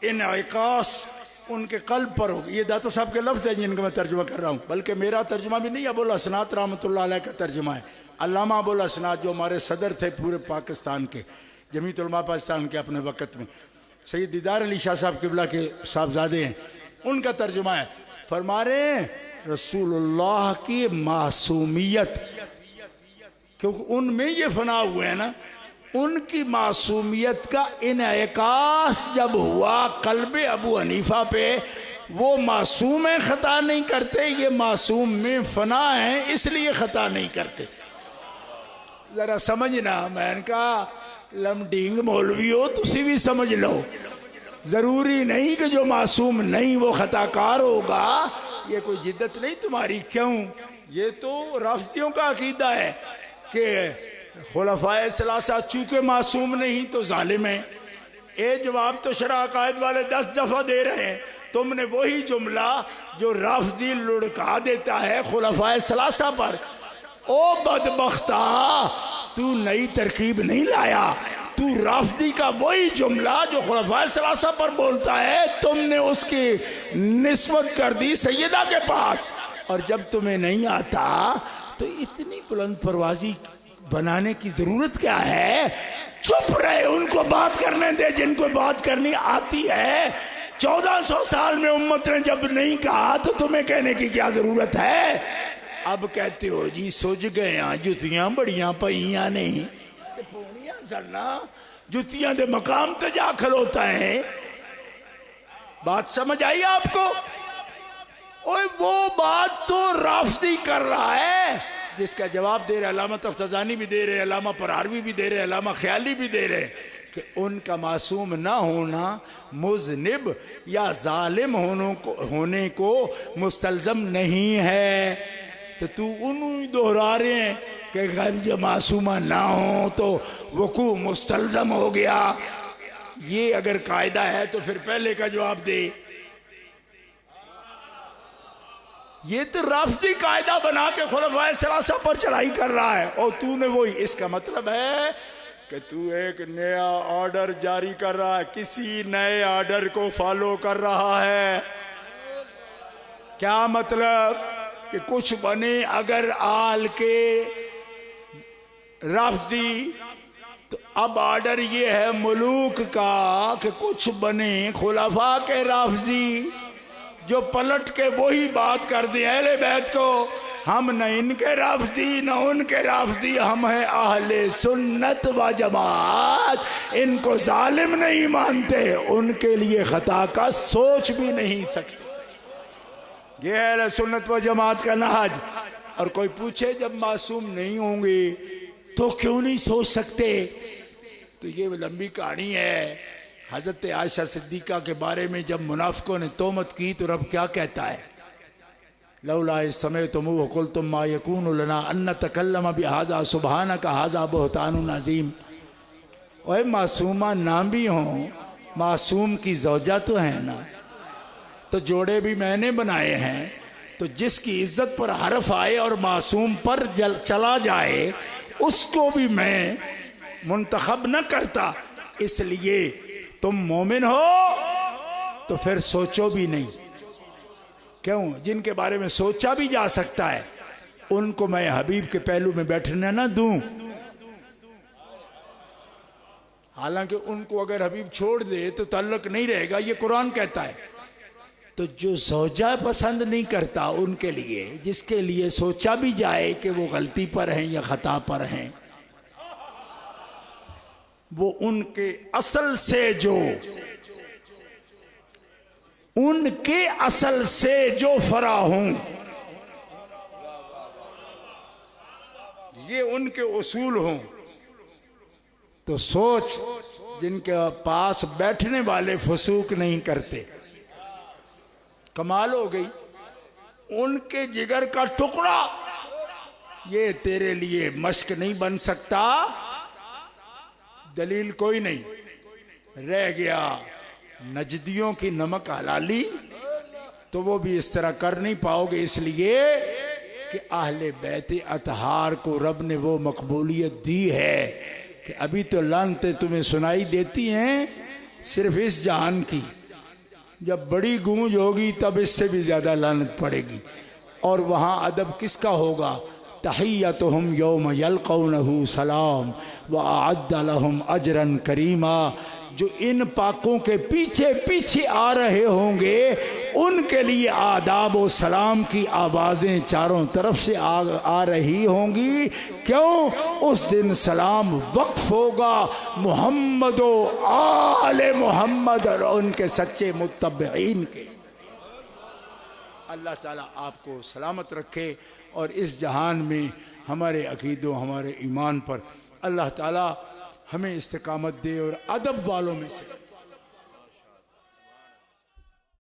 انعکاس ان کے قلب پر ہوگا۔ یہ داتا صاحب کے لفظ ہیں جن کا میں ترجمہ کر رہا ہوں، بلکہ میرا ترجمہ بھی نہیں، ابو الحسنات رحمۃ اللہ علیہ کا ترجمہ ہے۔ علامہ ابو الحسنات جو ہمارے صدر تھے پورے پاکستان کے، جمعیت علماء پاکستان کے اپنے وقت میں، سید دیدار علی شاہ صاحب قبلہ کے صاحبزادے ہیں، ان کا ترجمہ ہے۔ فرما رہے ہیں رسول اللہ کی معصومیت، کیونکہ ان میں یہ فنا ہوئے ہیں نا، ان کی معصومیت کا انعکاس جب ہوا قلب ابو حنیفہ پہ، وہ معصوم ہیں خطا نہیں کرتے، یہ معصوم میں فنا ہیں اس لیے خطا نہیں کرتے۔ ذرا سمجھنا، میں نے کہا لمڈینگ مولوی ہو تسی بھی سمجھ لو، ضروری نہیں کہ جو معصوم نہیں وہ خطا کار ہوگا، یہ کوئی جدت نہیں تمہاری۔ کیوں؟ یہ تو رافضیوں کا عقیدہ ہے کہ خلفائے ثلاثہ چونکہ معصوم نہیں تو ظالم ہیں۔ اے جواب تو شرع عقائد والے 10 دفعہ دے رہے ہیں، تم نے وہی جملہ جو رافضی لڑکا دیتا ہے خلفائے ثلاثہ پر۔ او بدبختہ، تو نئی ترکیب نہیں لایا، تو رافضی کا وہی جملہ جو خلفائے ثلاثہ پر بولتا ہے تم نے اس کی نسبت کر دی سیدہ کے پاس، اور جب تمہیں نہیں آتا تو اتنی بلند پروازی بنانے کی ضرورت کیا ہے؟ چپ رہے، ان کو بات کرنے دے جن کو بات کرنی آتی ہے۔ 1400 سال میں امت نے جب نہیں کہا تو تمہیں کہنے کی کیا ضرورت ہے؟ اب کہتے ہو جی سوج گئے ہیں، جتیاں بڑیاں پئیاں نہیں، پونیاں سرنا جتیاں دے مقام تے جا کھلوتا ہے۔ بات سمجھ آئی آپ کو؟ اوہ وہ بات تو رافضی کر رہا ہے، جس کا جواب دے رہے علامہ تفتزانی بھی دے رہے، علامہ پراروی بھی دے رہے، علامہ خیالی بھی دے رہے، کہ ان کا معصوم نہ ہونا مذنب یا ظالم ہونے کو مستلزم نہیں ہے۔ تو انہوں دہرا رہے ہیں کہ غیر جو معصومہ نہ ہوں تو وقوع مستلزم ہو گیا۔ یہ اگر قاعدہ ہے تو پھر پہلے کا جواب دے۔ یہ تو رافضی قاعدہ بنا کے خلفائے ثلاثہ پر چڑھائی کر رہا ہے، اور تو نے وہی، اس کا مطلب ہے کہ تو ایک نیا آرڈر جاری کر رہا ہے، کسی نئے آرڈر کو فالو کر رہا ہے۔ کیا مطلب؟ کہ کچھ بنے اگر آل کے رافضی، تو اب آرڈر یہ ہے ملوک کا کہ کچھ بنے خلفاء کے رافضی، جو پلٹ کے وہی بات کر دیں اہل بیت کو، ہم نہ ان کے رافضی نہ ان کے رافضی، ہم ہیں اہل سنت و جماعت، ان کو ظالم نہیں مانتے، ان کے لیے خطا کا سوچ بھی نہیں سکتے۔ یہ ہے اہل سنت و جماعت کا نہج۔ اور کوئی پوچھے جب معصوم نہیں ہوں گے تو کیوں نہیں سوچ سکتے؟ تو یہ لمبی کہانی ہے۔ حضرت عائشہ صدیقہ کے بارے میں جب منافقوں نے تہمت کی تو رب کیا کہتا ہے؟ لولا اذ سمعتموہ قلتم ما یکون لنا ان نتکلم بہذا سبحانک ھذا بہتان عظیم۔ اوے معصومہ نہ بھی ہوں، معصوم کی زوجہ تو ہے نا، تو جوڑے بھی میں نے بنائے ہیں، تو جس کی عزت پر حرف آئے اور معصوم پر چلا جائے اس کو بھی میں منتخب نہ کرتا۔ اس لیے تم مومن ہو تو پھر سوچو بھی نہیں. کیوں؟ جن کے بارے میں سوچا بھی جا سکتا ہے ان کو میں حبیب کے پہلو میں بیٹھنے نہ دوں. حالانکہ ان کو اگر حبیب چھوڑ دے تو تعلق نہیں رہے گا، یہ قرآن کہتا ہے. تو جو زوجہ پسند نہیں کرتا ان کے لیے، جس کے لیے سوچا بھی جائے کہ وہ غلطی پر ہیں یا خطا پر ہیں، وہ ان کے اصل سے جو فرا ہوں، یہ ان کے اصول ہوں، تو سوچ جن کے پاس بیٹھنے والے فسوق نہیں کرتے. کمال ہو گئی. ان کے جگر کا ٹکڑا یہ تیرے لیے مشق نہیں بن سکتا. دلیل کوئی نہیں. رہ گیا نجدیوں کی نمک حلالی، تو وہ بھی اس طرح کر نہیں پاؤ گے، اس لیے کہ اہل بیت اطہار کو رب نے وہ مقبولیت دی ہے کہ ابھی تو لعنتیں تمہیں سنائی دیتی ہیں صرف اس جہان کی، جب بڑی گونج ہوگی تب اس سے بھی زیادہ لعنت پڑے گی. اور وہاں ادب کس کا ہوگا؟ تحیتہم یوم یلقونہ سلام وأعد لہم اجرا کریما. جو ان پاکوں کے پیچھے پیچھے آ رہے ہوں گے ان کے لیے آداب و سلام کی آوازیں چاروں طرف سے آ رہی ہوں گی. کیوں؟ اس دن سلام وقف ہوگا محمد و آل محمد اور ان کے سچے متبعین کے. اللہ تعالیٰ آپ کو سلامت رکھے اور اس جہان میں ہمارے عقید و ہمارے ایمان پر اللہ تعالیٰ ہمیں استقامت دے اور ادب والوں میں سے